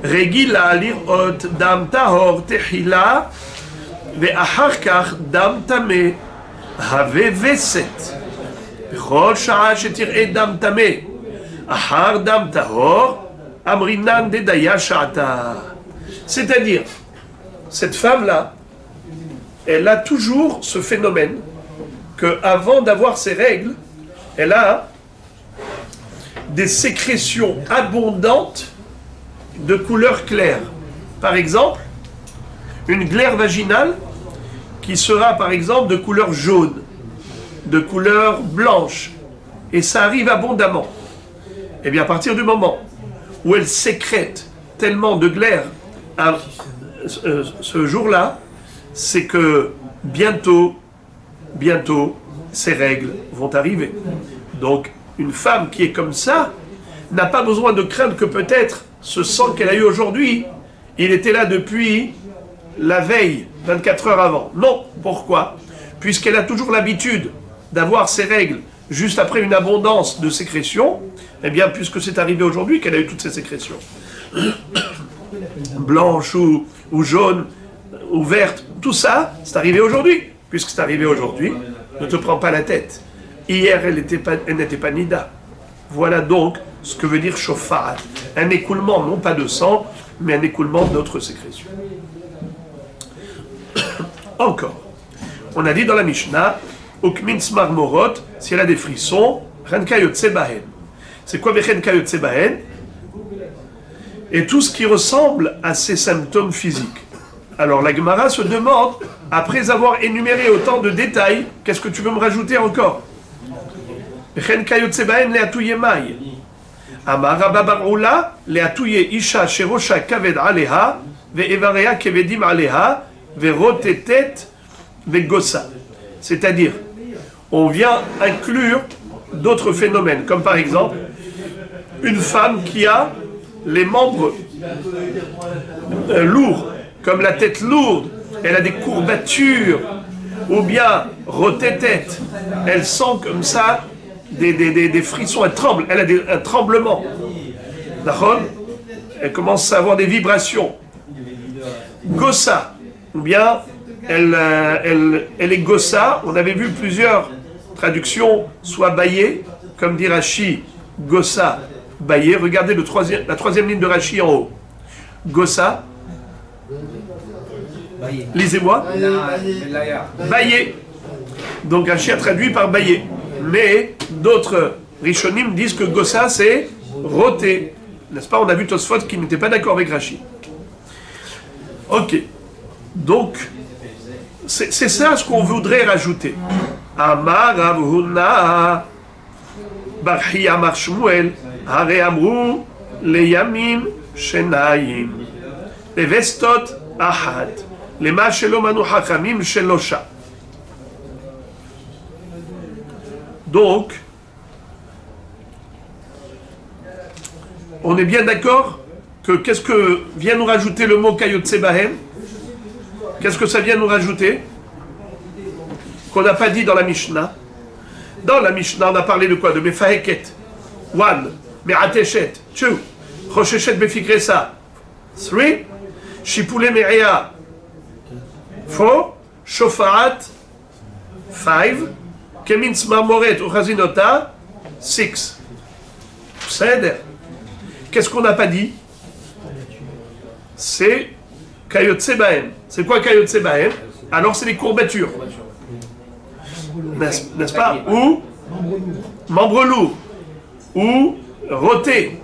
regila lirot dam tahor tehila ve'achar kach dam tameh have veset bechol sha'a shetir'e dam tameh achar dam tahor amrinan dedaya sha'ata. C'est-à-dire, cette femme-là, elle a toujours ce phénomène qu'avant d'avoir ses règles, elle a des sécrétions abondantes de couleur claire. Par exemple, une glaire vaginale qui sera par exemple de couleur jaune, de couleur blanche, et ça arrive abondamment. Et bien à partir du moment où elle sécrète tellement de glaire ce jour-là, c'est que bientôt, ces règles vont arriver. Donc, une femme qui est comme ça n'a pas besoin de craindre que peut-être ce sang qu'elle a eu aujourd'hui, il était là depuis la veille, 24 heures avant. Non, pourquoi? Puisqu'elle a toujours l'habitude d'avoir ses règles juste après une abondance de sécrétions, eh bien, puisque c'est arrivé aujourd'hui qu'elle a eu toutes ces sécrétions, blanches ou jaunes, ou verte, tout ça, c'est arrivé aujourd'hui. Puisque c'est arrivé aujourd'hui, ne te prends pas la tête. Hier, elle n'était pas nida. Voilà donc ce que veut dire shofa'at. Un écoulement, non pas de sang, mais un écoulement d'autres sécrétions. Encore. On a dit dans la Mishnah, Ukmin smarmorot, si elle a des frissons, ren kayotse bahen. C'est quoi ren kayotse bahen? Et tout ce qui ressemble à ces symptômes physiques. Alors la Gemara se demande, après avoir énuméré autant de détails, qu'est-ce que tu veux me rajouter encore? Chen kayotse bahen le'atouye mai. Amar Rabba bar Ula le'atouye isha sherosha kaved aleha ve'evareha kevedim aleha ve'rotetet ve'gosa. C'est-à-dire, on vient inclure d'autres phénomènes, comme par exemple, une femme qui a les membres lourds, comme la tête lourde, elle a des courbatures, ou bien roté-tête, elle sent comme ça des frissons, elle tremble, elle a un tremblement. D'accord? Elle commence à avoir des vibrations. Gossa, ou bien elle est gossa, on avait vu plusieurs traductions, soit baillée, comme dit Rashi, gossa, baillée. Regardez la troisième ligne de Rashi en haut. Gossa, lisez-moi. Baillé. Donc Rashi a traduit par baillé. Mais d'autres Rishonim disent que Gossa c'est roté. N'est-ce pas? On a vu Tosfot qui n'était pas d'accord avec Rashi. Ok. Donc, c'est ça ce qu'on voudrait rajouter. Amar Rav Huna bar Hiya Amar Shmuel Hare Amru Leyamim Shenayim Levestot Ahad Lema Shelo Manu Hachamim Shelosha. Donc, on est bien d'accord que qu'est-ce que vient nous rajouter le mot Kayotse Bahen? Qu'est-ce que ça vient nous rajouter? Qu'on n'a pas dit dans la Mishnah. Dans la Mishnah, on a parlé de quoi? De Mefaheket. 1. Me'ateshet. 2. Chosheshet Befikresa. 3. Shipule Me'ea. 4. Shofa'at. 5. Kemin Smarmoret ou Chazinota. 6. Seder. Qu'est-ce qu'on n'a pas dit? C'est Kayotse Bahem. C'est quoi Kayotse Bahem? Alors c'est les courbatures. N'est-ce pas? Ou membres lourds. Ou roter.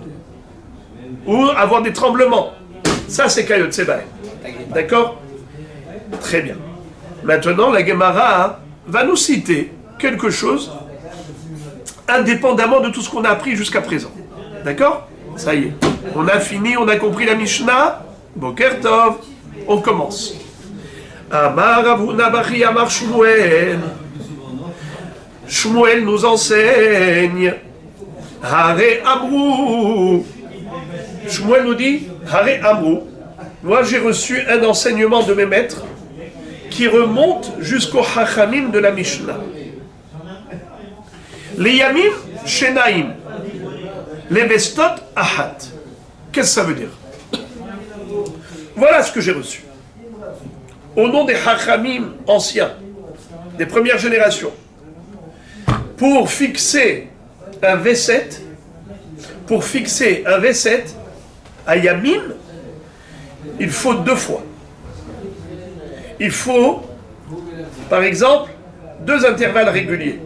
Ou avoir des tremblements. Ça c'est Kayotse Bahem. D'accord? Très bien. Maintenant la Gemara va nous citer quelque chose indépendamment de tout ce qu'on a appris jusqu'à présent. D'accord? Ça y est. On a fini, on a compris la Mishnah. Boker Tov. On commence. Amar Ravuna Bachi Amar Shmuel. Shmuel nous enseigne. Hare Amrou. Shmuel nous dit Hare Amrou. Moi j'ai reçu un enseignement de mes maîtres qui remonte jusqu'au Hachamim de la Mishnah. Les Yamim Shenaim. Les Vestot Ahat. Qu'est-ce que ça veut dire? Voilà ce que j'ai reçu. Au nom des Hachamim anciens, des premières générations, pour fixer un V7, à Yamim, il faut 2 fois. Il faut, par exemple, 2 intervalles réguliers.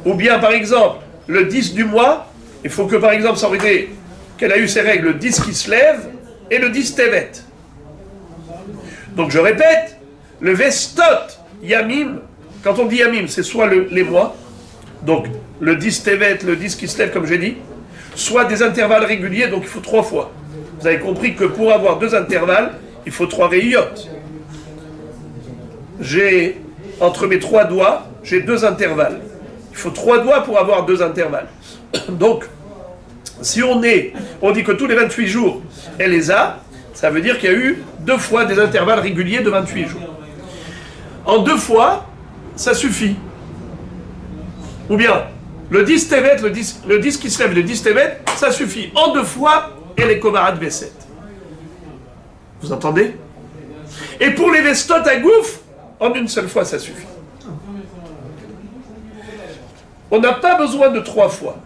Ou bien, par exemple, le 10 du mois, il faut que, par exemple, ça aurait été qu'elle a eu ses règles, le 10 qui se lève et le 10 Tevet. Donc, je répète, le Vestot Yamim, quand on dit Yamim, c'est soit les mois, donc le 10 Tevet, le 10 qui se lève, comme j'ai dit, soit des intervalles réguliers, donc il faut 3 fois. Vous avez compris que pour avoir 2 intervalles, il faut 3 réillotes. J'ai, entre mes 3 doigts, j'ai 2 intervalles. Il faut 3 doigts pour avoir 2 intervalles. Donc, si on dit que tous les 28 jours, elle les a, ça veut dire qu'il y a eu 2 fois des intervalles réguliers de 28 jours. En 2 fois, ça suffit. Ou bien, le 10 Tevet, le 10 qui se lève, le 10 Tevet, ça suffit. En 2 fois, elle est Komarat V7. Vous entendez? Et pour les Vestot à Gouf, en une seule fois, ça suffit. On n'a pas besoin de 3 fois.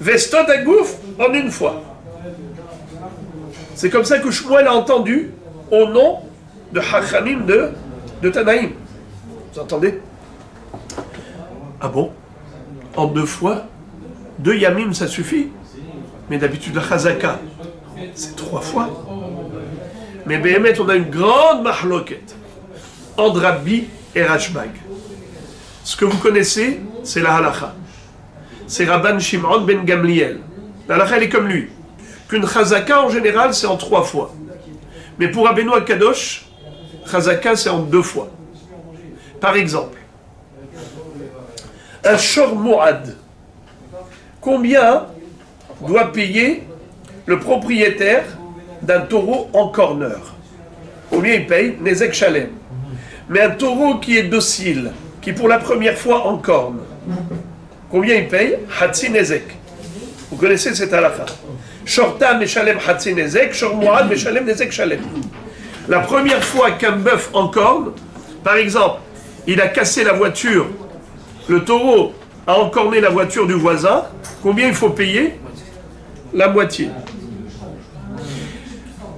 Vestot à Gouf, en une fois. C'est comme ça que Shmuel a entendu au nom de Hachamim de Tanaïm. Vous entendez? Ah bon? En 2 fois, 2 Yamim, ça suffit. Mais d'habitude, la Chazaka, c'est 3 fois. Mais Béhémet, on a une grande mahloket entre Rabbi et Rashbag. Ce que vous connaissez, c'est la halacha. C'est Rabban Shimon ben Gamliel. La halacha, elle est comme lui. Qu'une chazaka, en général, c'est en 3 fois. Mais pour Rabbeinu Akadosh, chazaka, c'est en 2 fois. Par exemple, un shor moad. Combien doit payer le propriétaire d'un taureau en corner? Combien il paye? Nezek Shalem. Mais un taureau qui est docile, qui pour la première fois en corne, combien il paye? Hatsi Nezek. Vous connaissez cette halakha. Shorta Meshalem Hatsi Nezek, Shor Moad Meshalem Nezek Shalem. La première fois qu'un bœuf en corne, par exemple, il a cassé la voiture, le taureau a encorné la voiture du voisin, combien il faut payer? La moitié.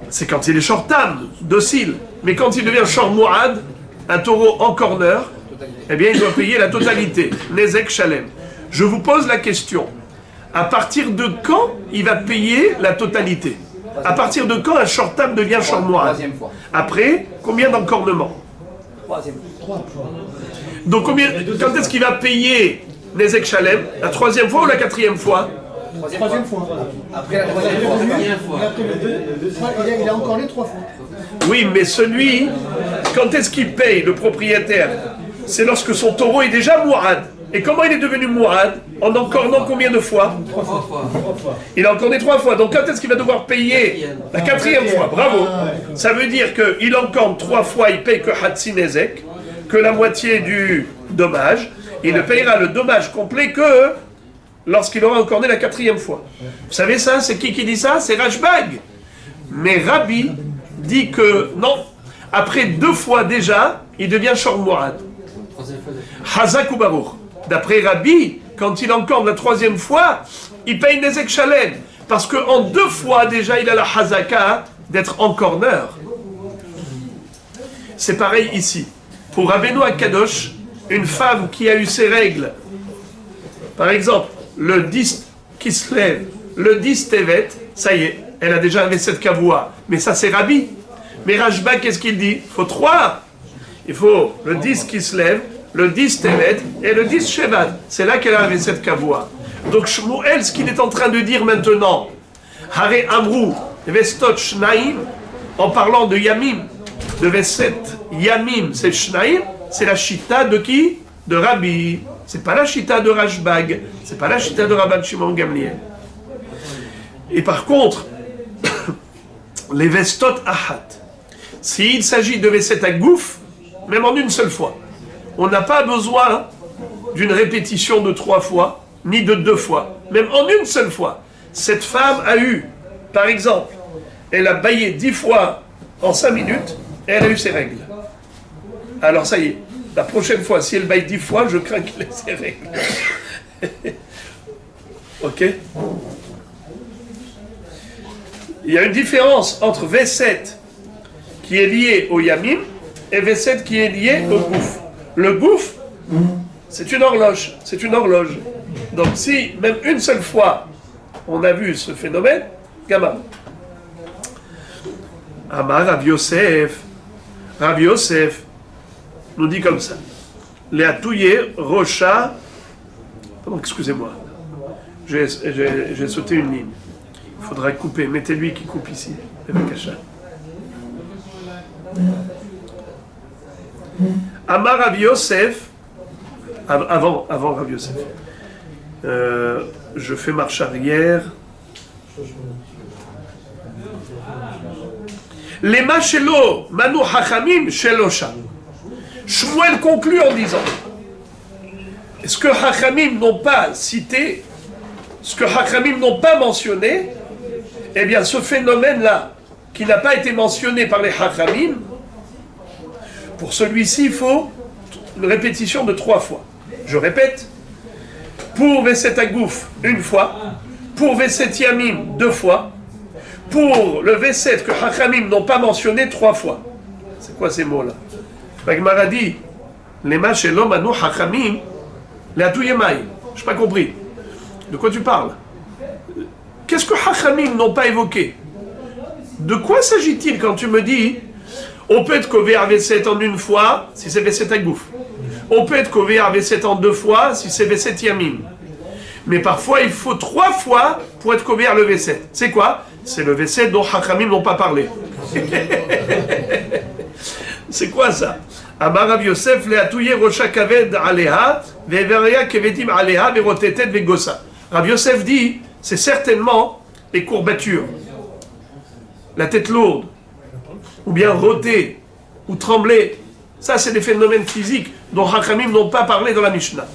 C'est quand il est shortam, docile. Mais quand il devient shor moad, un taureau en corner, eh bien il doit payer la totalité. Nezek Shalem. Je vous pose la question. À partir de quand il va payer la totalité? À partir de quand un shortam devient shor moad? Après, combien d'encornements? Donc quand est-ce qu'il va payer Nezek Shalem? La 3e fois ou la 4e fois? 3e fois. Après la 3e fois. Il a encore les 3 fois. Oui, mais celui, quand est-ce qu'il paye le propriétaire? C'est lorsque son taureau est déjà mourad. Et comment il est devenu mourad? En encornant combien de fois? 3 fois. Il a encorné 3 fois. Donc quand est-ce qu'il va devoir payer? La 4e fois. Bravo. Ça veut dire qu'il encorne 3 fois, il paye que Hatsi Nezek, que la moitié du dommage. Il ne payera le dommage complet que lorsqu'il aura encorné la 4e fois. Vous savez ça? C'est qui dit ça? C'est Rashbag. Mais Rabbi dit que non. Après 2 fois déjà, il devient Shor Mourad. Hazak ou Baruch. D'après Rabbi, quand il encorne la troisième fois, il paye Nezek Shalem. Parce qu'en 2 fois, déjà, il a la Hazaka d'être encorneur. C'est pareil ici. Pour Rabbeinu Akadosh, une femme qui a eu ses règles, par exemple, le 10 qui se lève, le 10 Tevet, ça y est, elle a déjà un V7 Kavua. Mais ça, c'est Rabbi. Mais Rashba, qu'est-ce qu'il dit? Il faut 3. Il faut le 10 qui se lève, le 10 Tevet et le 10 Shevat. C'est là qu'elle a un V7 Kavua. Donc Shmuel, ce qu'il est en train de dire maintenant, Hare Amrou, Vestot Shnaim, en parlant de Yamim, de Veset Yamim, c'est Shnaim, c'est la Shita de qui? De Rabbi. C'est pas la Shita de Rashbag, c'est pas la Shita de Rabban Shimon Gamliel. Et par contre, les Vestot Ahat, s'il s'agit de Veset Agouf, même en une seule fois, on n'a pas besoin d'une répétition de 3 fois, ni de 2 fois, même en une seule fois. Cette femme a eu, par exemple, elle a baillé 10 fois en 5 minutes, et elle a eu ses règles. Alors ça y est, la prochaine fois, si elle baille 10 fois, je crains qu'elle ait ses règles. Ok? Il y a une différence entre V7 qui est lié au Yamim et V7 qui est lié au Gouf. Le Gouf, c'est une horloge, c'est une horloge. Donc si même une seule fois on a vu ce phénomène, Gamma. Amar Rav Yosef nous dit comme ça. Léatouye Rocha. Pardon, excusez-moi. J'ai sauté une ligne. Il faudra couper. Mettez lui qui coupe ici. Amar Rav Yosef. Avant Rav Yosef. Je fais marche arrière. Lema shelo manu hachamim shelosha. Shmuel conclut en disant, ce que hachamim n'ont pas cité, ce que hachamim n'ont pas mentionné, eh bien ce phénomène-là, qui n'a pas été mentionné par les hachamim, pour celui-ci, il faut une répétition de 3 fois. Je répète, pour Veset Agouf, 1 fois, pour Veset Yamim, 2 fois, pour le Veset que hachamim n'ont pas mentionné 3 fois. C'est quoi ces mots-là? La Gemara dit, les mâches et l'homme à nous hachamim, les atouyemai. Je n'ai pas compris. De quoi tu parles? Qu'est-ce que hachamim n'ont pas évoqué? De quoi s'agit-il quand tu me dis, on peut être kové à Veset en 1 fois, si c'est Veset Agouf. On peut être kové à Veset en 2 fois, si c'est Veset Yamim. Mais parfois, il faut 3 fois pour être kové à le Veset. C'est quoi? C'est le Veset dont hachamim n'ont pas parlé. C'est quoi ça? Amar Rav Yosef leatouye rocha kaved aleha veveria kevedim aleha verotetet vegosa. Rav Yosef dit, c'est certainement les courbatures, la tête lourde, ou bien roter, ou trembler. Ça, c'est des phénomènes physiques dont hachamim n'ont pas parlé dans la Mishnah.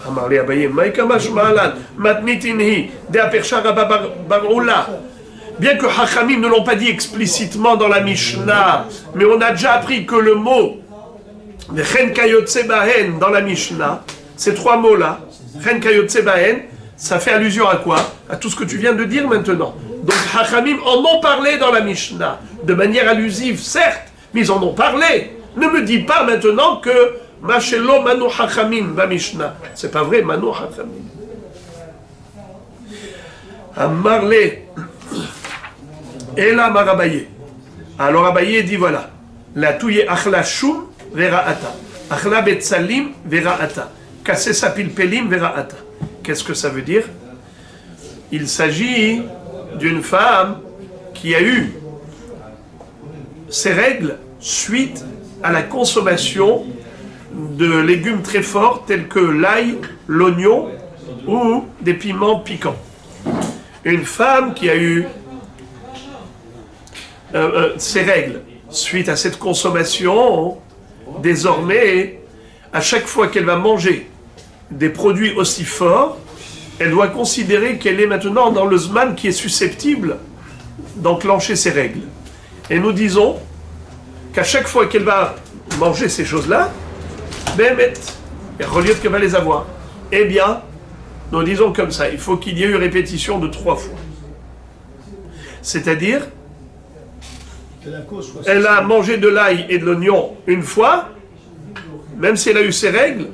Amar le Abaye maïkamash ma'alan matnitinhi de apersha rabba baroula. Bien que hachamim ne l'ont pas dit explicitement dans la Mishnah, mais on a déjà appris que le mot Chen kayotse bahen dans la Mishnah, ces 3 mots-là, Chen kayotse bahen, ça fait allusion à quoi? À tout ce que tu viens de dire maintenant. Donc hachamim en ont parlé dans la Mishnah, de manière allusive, certes, mais ils en ont parlé. Ne me dis pas maintenant que Mashelo manu hachamim va Mishnah. C'est pas vrai, manu hachamim. Amarle. Et là, Marabaye. Alors Abaye dit voilà. La touye achla shum vera'ata. Achla betsalim vera'ata. Kasse sapilpelim vera'ata. Qu'est-ce que ça veut dire? Il s'agit d'une femme qui a eu ses règles suite à la consommation de légumes très forts tels que l'ail, l'oignon ou des piments piquants. Une femme qui a eu ses règles suite à cette consommation, désormais, à chaque fois qu'elle va manger des produits aussi forts, elle doit considérer qu'elle est maintenant dans le zman qui est susceptible d'enclencher ses règles. Et nous disons qu'à chaque fois qu'elle va manger ces choses-là, Bémet, et relief qu'elle va les avoir, eh bien, Nous disons comme ça, il faut qu'il y ait eu répétition de 3 fois. C'est-à-dire, elle a mangé de l'ail et de l'oignon une fois, même si elle a eu ses règles,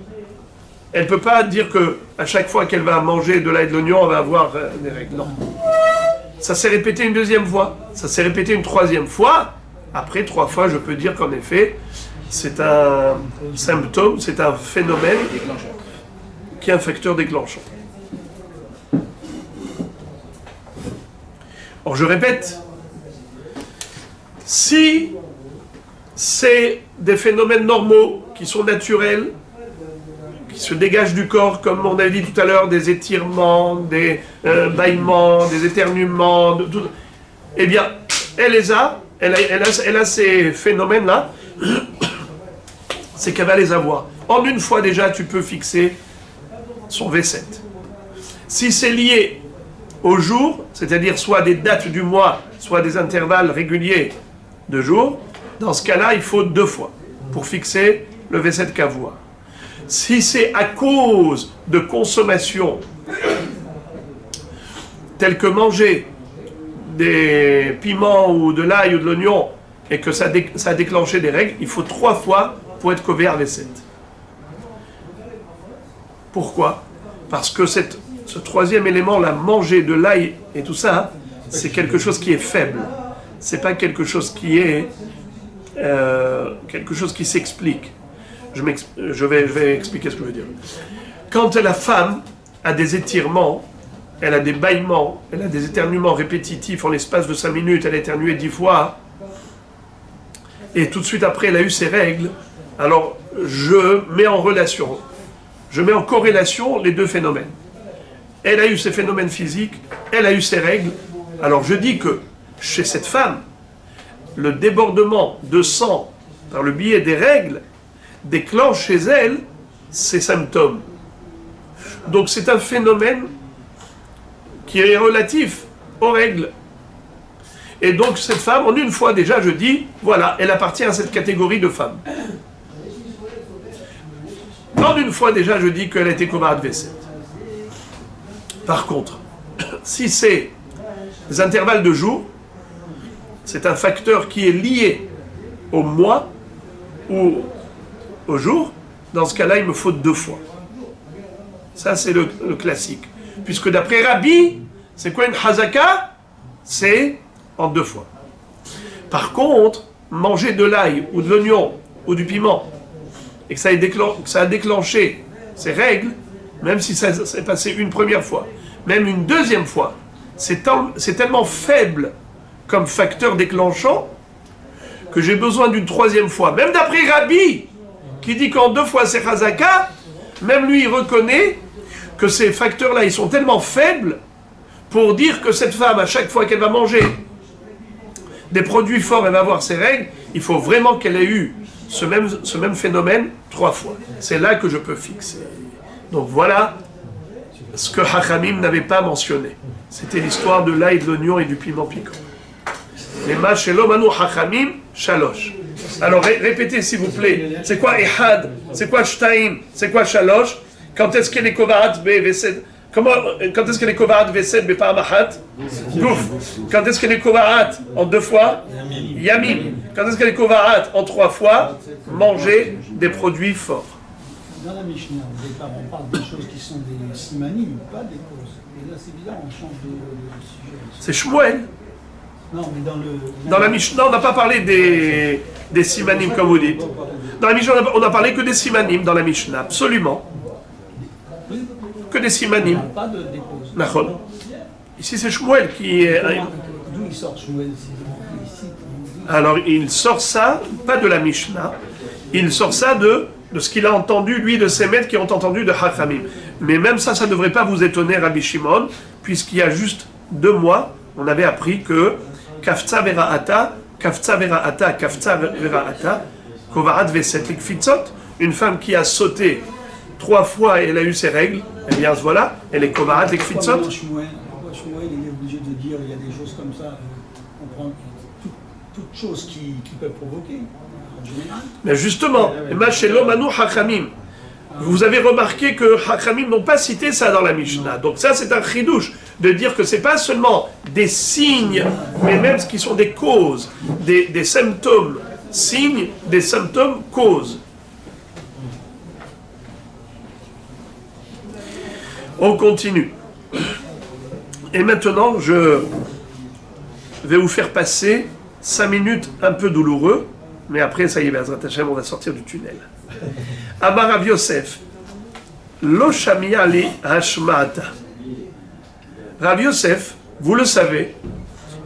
elle ne peut pas dire que à chaque fois qu'elle va manger de l'ail et de l'oignon, elle va avoir des règles. Non. Ça s'est répété une deuxième fois, ça s'est répété une troisième fois. Après 3 fois, je peux dire qu'en effet, c'est un symptôme, c'est un phénomène qui est un facteur déclenchant. Or, je répète, si c'est des phénomènes normaux, qui sont naturels, qui se dégagent du corps, comme on a dit tout à l'heure, des étirements, des bâillements, des éternuements, eh bien, elle a ces phénomènes-là, c'est qu'elle va les avoir. En une fois déjà, tu peux fixer son V7. Si c'est lié au jour, c'est-à-dire soit des dates du mois, soit des intervalles réguliers de jours, dans ce cas-là, il faut 2 fois pour fixer le V7 kavua. Si c'est à cause de consommation, telle que manger des piments ou de l'ail ou de l'oignon, et que ça a déclenché des règles, il faut 3 fois pour être couvert V7. Pourquoi? Parce que ce troisième élément, la manger de l'ail et tout ça, c'est quelque chose qui est faible. C'est pas quelque chose qui est quelque chose qui s'explique. Je vais expliquer ce que je veux dire. Quand la femme a des étirements, elle a des bâillements, elle a des éternuements répétitifs en l'espace de 5 minutes, elle a éternué 10 fois, et tout de suite après elle a eu ses règles, alors je mets en relation, je mets en corrélation les deux phénomènes. Elle a eu ses phénomènes physiques, elle a eu ses règles, alors je dis que chez cette femme, le débordement de sang par le biais des règles déclenche chez elle ces symptômes. Donc c'est un phénomène qui est relatif aux règles. Et donc cette femme, en une fois déjà, je dis, voilà, elle appartient à cette catégorie de femmes. En une fois déjà, je dis qu'elle a été Komarat V7. Par contre, si c'est des intervalles de jours, c'est un facteur qui est lié au mois ou au jour. Dans ce cas-là, il me faut 2 fois. Ça, c'est le classique. Puisque d'après Rabbi, c'est quoi une hazaka? C'est en 2 fois. Par contre, manger de l'ail ou de l'oignon ou du piment et que ça a déclenché ces règles, même si ça s'est passé une première fois, même une deuxième fois, c'est tellement faible comme facteur déclenchant que j'ai besoin d'une 3e fois. Même d'après Rabbi, qui dit qu'en 2 fois c'est Hazaka, même lui il reconnaît que ces facteurs-là, ils sont tellement faibles pour dire que cette femme, à chaque fois qu'elle va manger des produits forts, elle va avoir ses règles, il faut vraiment qu'elle ait eu ce même phénomène 3 fois. C'est là que je peux fixer. Donc voilà ce que Hachamim n'avait pas mentionné. C'était l'histoire de l'ail, de l'oignon et du piment piquant. Les Mashelom Anu Hachamim Shalosh. Alors répétez s'il vous plaît. C'est quoi Ehad? C'est quoi Shtaim? C'est quoi Shalosh? Quand est-ce qu'elle est Kovarat Vesed? Quand est-ce qu'elle est Kovarat Vesed Bepamahat? Gouf. Quand est-ce qu'elle est Kovarat en 2 fois? Yamim. Quand est-ce qu'elle est Kovarat en 3 fois? Manger des produits forts. Dans la Mishnah, au départ, on parle des choses qui sont des simanim, pas des causes. Et là, c'est bizarre, on change de sujet. C'est Shmuel. Non, mais dans la Mishnah, on n'a pas parlé des simanim, comme vous dites. Dans la Mishnah, on n'a parlé que des simanim dans la Mishnah, absolument. Que des simanim. Pas de dépose. Ici, c'est Shmuel qui est... D'où il sort Shmuel ici? Alors, il sort ça, pas de la Mishnah, il sort ça de ce qu'il a entendu, lui, de ses maîtres qui ont entendu de Hachamim. Mais même ça, ça ne devrait pas vous étonner, Rabbi Shimon, puisqu'il y a juste 2 mois, on avait appris que Kafza vera ata, Kovarat Veset Likfitzot, une femme qui a sauté 3 fois et elle a eu ses règles, eh bien voilà, elle est Kovarat Likfitzot. Pourquoi Shmuel, il est obligé de dire il y a des choses comme ça, on prend toutes choses qui peuvent provoquer, en général. Mais justement, Vous avez remarqué que Chachamim n'ont pas cité ça dans la Mishnah. Donc ça, c'est un chidouche de dire que c'est pas seulement des signes, mais même ce qui sont des causes, des symptômes. Signes, des symptômes, causes. On continue. Et maintenant, je vais vous faire passer 5 minutes un peu douloureux, mais après, ça y est, Bezrat Hashem, on va sortir du tunnel. Amar Rav Yosef, Lo Shamia li Hashma'ata. Rav Yosef, vous le savez,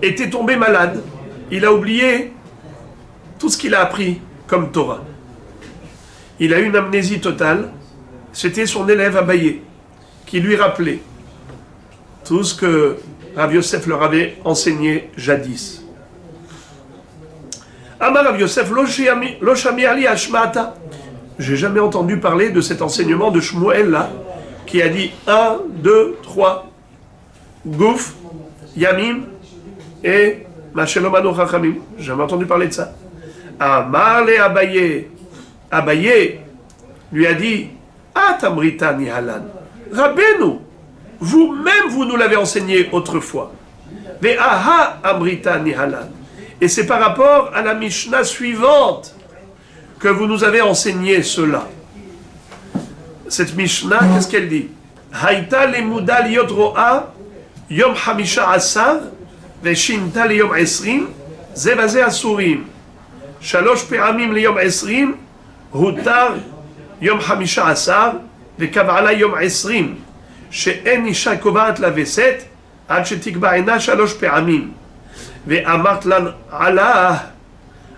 était tombé malade. Il a oublié tout ce qu'il a appris comme Torah. Il a eu une amnésie totale. C'était son élève Abaye qui lui rappelait tout ce que Rav Yosef leur avait enseigné jadis. Amar Rav Yosef, Lo Shamia li Hashma'ata. J'ai jamais entendu parler de cet enseignement de Shmuel là, qui a dit 1, 2, 3, Gouf, Yamim et Mashelomano Chachamim. J'ai jamais entendu parler de ça. Amar le Abaye. Abaye lui a dit Atamrita Nihalan. Rabbeinu, vous-même vous nous l'avez enseigné autrefois. Mais aha Amrita Nihalan. Et c'est par rapport à la Mishnah suivante que vous nous avez enseigné cela. Cette Mishnah, qu'est-ce qu'elle dit? Haïta lemuda liot ro'a yom hamisha asar veshinta liyom esrim zevaze asurim shalosh pe'amim liyom esrim hutar yom hamisha asar vekav'ala yom esrim she'en isha kovaat la veset ad shetikba ena shalosh pe'amim ve'amart lan ala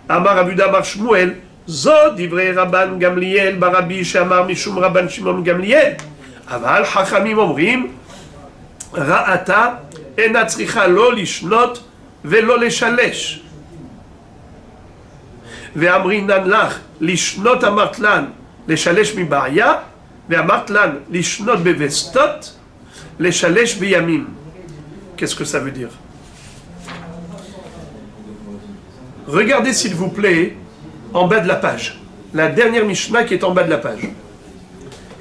amar abuda amar Shmuel Zod divrei Rabban Gamliel barabi she'amar mishum Rabban Shimon Gamliel aval Chachamim omrim ra'ata ena tzricha lo lishnot velo leshalesh ve'amrinan lach lishnot amart lan leshalesh miba'ya ve'amart lan lishnot bevestot leshalesh biyamim. Qu'est-ce que ça veut dire? Regardez s'il vous plaît en bas de la page, la dernière Mishnah qui est en bas de la page.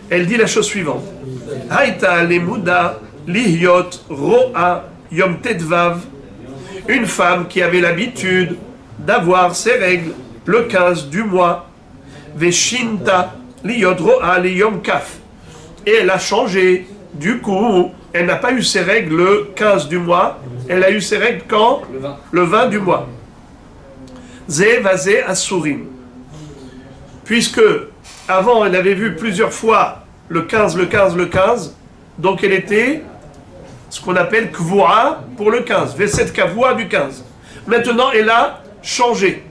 Elle dit la chose suivante. Haïta lemuda lihyot ro'a yom tedvav. Une femme qui avait l'habitude d'avoir ses règles le 15 du mois. Veshinta lihyot ro'a li yom kaf. Et elle a changé. Du coup, elle n'a pas eu ses règles le 15 du mois. Elle a eu ses règles quand? Le 20 du mois. Zevazé Asurim. Puisque avant elle avait vu plusieurs fois le 15, le 15, le 15, donc elle était ce qu'on appelle Kvoa pour le 15, Veset Kavoa du 15. Maintenant elle a changé.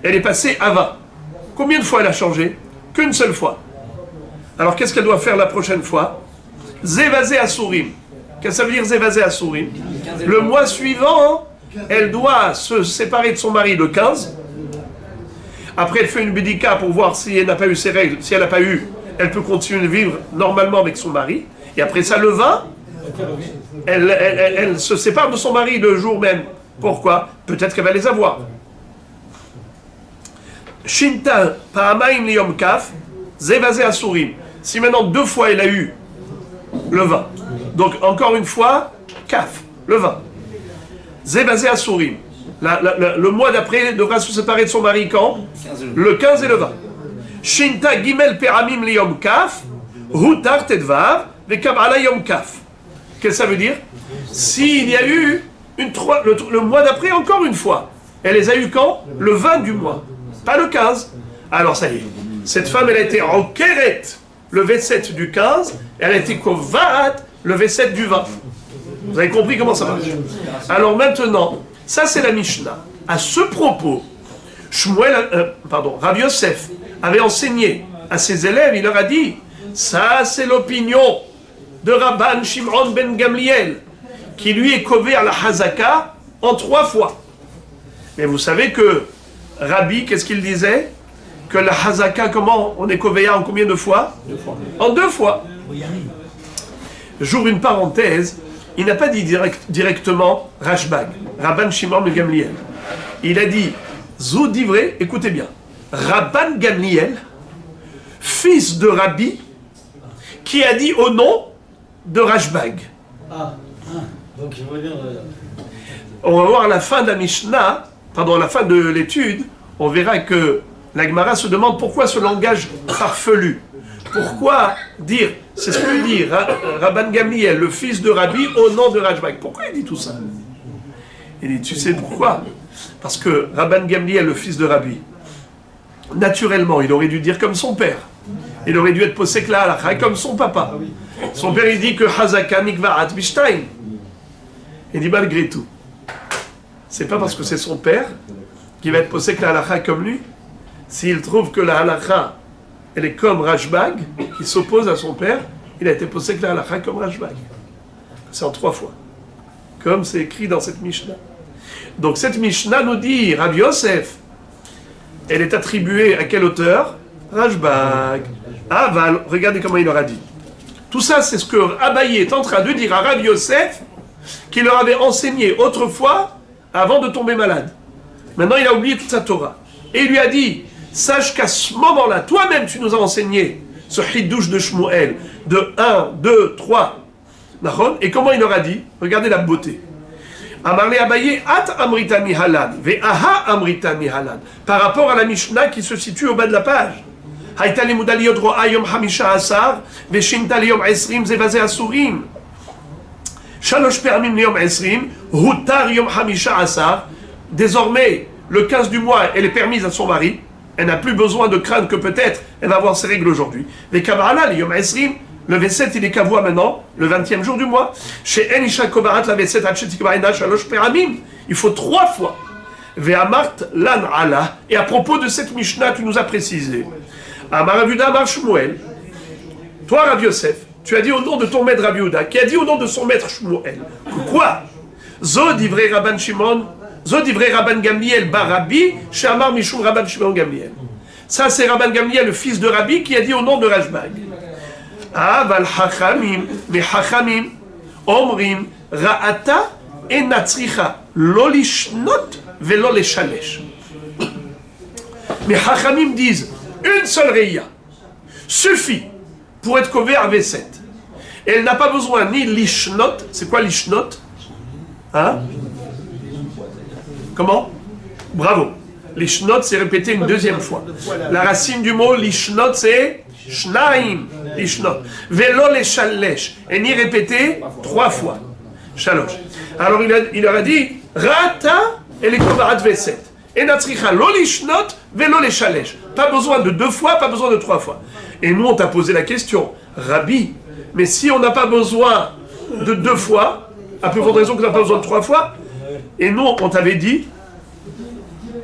Elle est passée à 20. Combien de fois elle a changé? Qu'une seule fois. Alors qu'est-ce qu'elle doit faire la prochaine fois? Zevazé Asurim. Qu'est-ce que ça veut dire Zevazé Asurim? Le mois suivant, elle doit se séparer de son mari le 15. Après, elle fait une bédika pour voir si elle n'a pas eu ses règles. Si elle n'a pas eu, elle peut continuer de vivre normalement avec son mari. Et après ça, le 20, elle se sépare de son mari le jour même. Pourquoi? Peut-être qu'elle va les avoir. Shinta pa'amaim liyom kaf, zevazé asurim. Si maintenant 2 fois elle a eu le 20, donc encore une fois, kaf, le 20. Zevazé asurim. Le mois d'après, elle devra se séparer de son mari quand? Le 15 et le 20. Shinta gimel pe'amim liyom kaf, hutar tedvav, vekav'ala yom kaf. Qu'est-ce que ça veut dire? S'il y a eu le mois d'après, encore une fois, elle les a eu quand? Le 20 du mois, pas le 15. Alors ça y est, cette femme, elle a été en keret le V7 du 15, et elle a été kovat le V7 du 20. Vous avez compris comment ça marche? Alors maintenant, ça c'est la Mishnah. À ce propos, Rav Yosef avait enseigné à ses élèves, il leur a dit, ça c'est l'opinion de Rabban Shimon ben Gamliel, qui lui est kové à la Hazaka en 3 fois. Mais vous savez que Rabbi, qu'est-ce qu'il disait? Que la Hazaka, comment on est kové en combien de fois? 2 fois. En 2 fois. J'ouvre une parenthèse, il n'a pas dit directement Rashbag, Rabban Shimon ben Gamliel. Il a dit, Zou divré, écoutez bien, Rabban Gamliel fils de Rabbi, qui a dit au nom de Rashbag. Donc je reviens. On va voir à la fin de la Mishnah, pardon, à la fin de l'étude, on verra que la Gemara se demande pourquoi ce langage farfelu. Pourquoi dire, c'est ce que veut dire Rabban Gamliel, le fils de Rabbi, au nom de Rashbag. Pourquoi il dit tout ça? Il dit, tu sais pourquoi? Parce que Rabban Gamliel, le fils de Rabbi, naturellement, il aurait dû dire comme son père. Il aurait dû être posek la halakha comme son papa. Son père, il dit que Hazaka mikvaat bishtaim. Il dit malgré tout, c'est pas parce que c'est son père qu'il va être posek la halakha comme lui. S'il trouve que la halakha, elle est comme Rashbag, qui s'oppose à son père, il a été posek la halakha comme Rashbag. C'est en 3 fois. Comme c'est écrit dans cette Mishnah. Donc cette Mishnah nous dit, Rabbi Yosef, elle est attribuée à quel auteur? Rashbag. Aval, regardez comment il leur a dit. Tout ça, c'est ce que Abaye est en train de dire à Rabbi Yosef, qui leur avait enseigné autrefois, avant de tomber malade. Maintenant, il a oublié toute sa Torah. Et il lui a dit, sache qu'à ce moment-là, toi-même, tu nous as enseigné ce hidouche de Shmuel, de 1, 2, 3. Et comment il leur a dit? Regardez la beauté. Amarle Abaye, at amritani halan, ve'aha amritani halan. Par rapport à la Mishnah qui se situe au bas de la page. Haïta limuda liot ro'a yom hamisha asar, ve'shinta liyom esrim zevaze asurim. Shalosh permim liyom esrim, hutar yom hamisha asar. Désormais, le 15 du mois, elle est permise à son mari. Elle n'a plus besoin de craindre que peut-être elle va avoir ses règles aujourd'hui. Ve'kavarala liyom esrim. Le V7, il est kavua maintenant, le 20e jour du mois. Chez Enisha Kovarat, la V7, Shalosh Peramim. Il faut 3 fois. Ve'amart lan ala. Et à propos de cette Mishnah, tu nous as précisé. Amar Avuda Amar Shmuel. Toi, Rabbi Yosef, tu as dit au nom de ton maître Rabbi Yehuda, qui a dit au nom de son maître Shmuel. Quoi? Zo divrei Rabban Shimon, Zo divrei Rabban Gamliel Barabi, chez Amar Mishum Rabban Shimon Gamliel. Ça, c'est Rabban Gamliel, le fils de Rabbi, qui a dit au nom de Rashbag. Aval hachamim, mais hachamim, omrim, ra'ata et natzricha, lo lishnot velo leshalesh. Mais hachamim disent, une seule reya suffit pour être couvert à V7. Et elle n'a pas besoin ni lishnot, c'est quoi lishnot? Hein? Comment? Bravo. Lishnot, c'est répété une 2e fois. La racine du mot lishnot, c'est shnaim. Lishnot. Velo les shalesh. Et ni répété 3 fois. Shalosh. Alors il leur a dit, rata et les kovarat V7. Et natricha lo lishnot, velo les shalesh. Pas besoin de 2 fois, pas besoin de 3 fois. Et nous, on t'a posé la question, Rabbi, mais si on n'a pas besoin de 2 fois, à peu près de raison qu'on n'a pas besoin de 3 fois, et nous, on t'avait dit,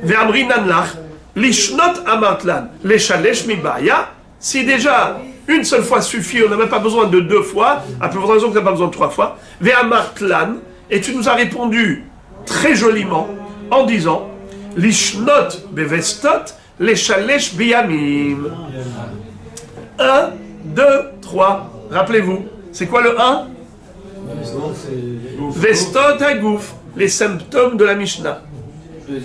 ve'amri nanlach, lishnot amartlan, les shalesh mibaya, si déjà une seule fois suffit, on n'a même pas besoin de 2 fois, à peu près de raison qu'on n'a pas besoin de 3 fois, ve'amartlan, et tu nous as répondu très joliment en disant, lishnot bevestot, les shalesh biyamim. 1, 2, 3. Rappelez-vous, c'est quoi le 1? Vestot agouf, les symptômes de la Mishnah.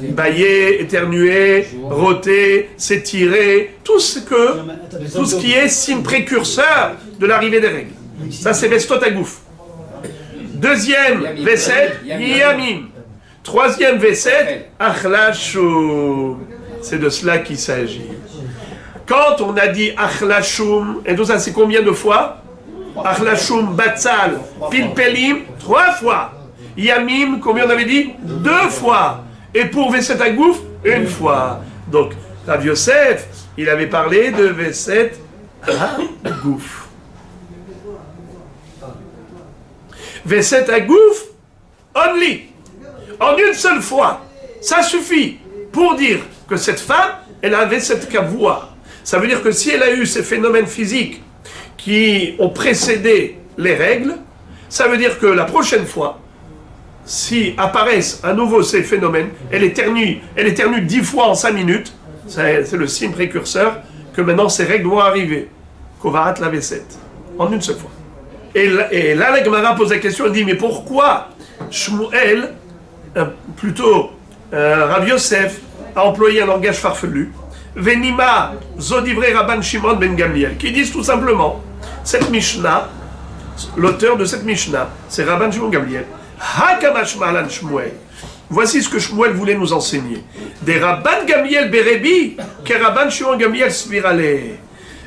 Bailler, éternuer, rôter, s'étirer, tout ce qui est signe précurseur de l'arrivée des règles. Ça, c'est Vestot agouf. 2e Veset, Yamim. 3e Veset, Achlashum. C'est de cela qu'il s'agit. Quand on a dit Achlashum, et tout ça, c'est combien de fois? Achlashum, Batzal, Pilpelim, 3 fois. Yamim, combien on avait dit? 2 fois. Et pour Veset Agouf, 1 fois. Donc, Rav Yosef, il avait parlé de Veset Agouf. Veset Agouf, only. En une seule fois. Ça suffit pour dire que cette femme, elle avait cette kavua. Ça veut dire que si elle a eu ces phénomènes physiques qui ont précédé les règles, ça veut dire que la prochaine fois, si apparaissent à nouveau ces phénomènes, elle éternue 10 fois en 5 minutes, c'est le signe précurseur que maintenant ces règles vont arriver. Kovarat la V7, en une seule fois. Et là, la Gemara pose la question, elle dit, mais pourquoi Shmuel, Rav Yosef, a employé un langage farfelu? Venima, Zodivre Rabban Shimon ben Gamliel, qui disent tout simplement, cette Mishnah, l'auteur de cette Mishnah, c'est Rabban Shimon Gamliel. Hakamash Malan Shmuel. Voici ce que Shmuel voulait nous enseigner. Des Rabban Gamliel Berebi, que Rabban Shimon Gamliel Svirale.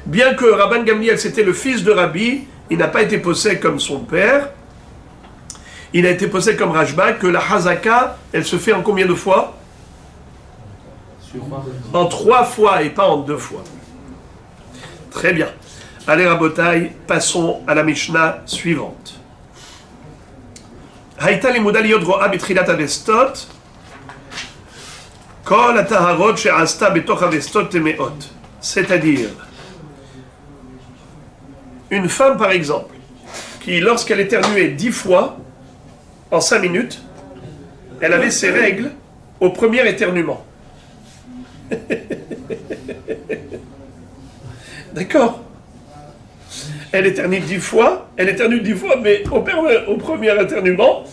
Bien que Rabban Gamliel c'était le fils de Rabbi, il n'a pas été possédé comme son père. Il a été possédé comme Rajba, que la Hazaka, elle se fait en combien de fois? En 3 fois et pas en 2 fois. Très bien. Allez Rabotai, passons à la Mishnah suivante. Haïta limuda liot ro'a betchilat avestot, kol ataharot she'asta betoch avestot temeot. C'est-à-dire, une femme par exemple, qui lorsqu'elle éternuait 10 fois, en 5 minutes, elle avait ses règles au premier éternuement. D'accord? Elle éternue 10 fois, mais au premier éternuement,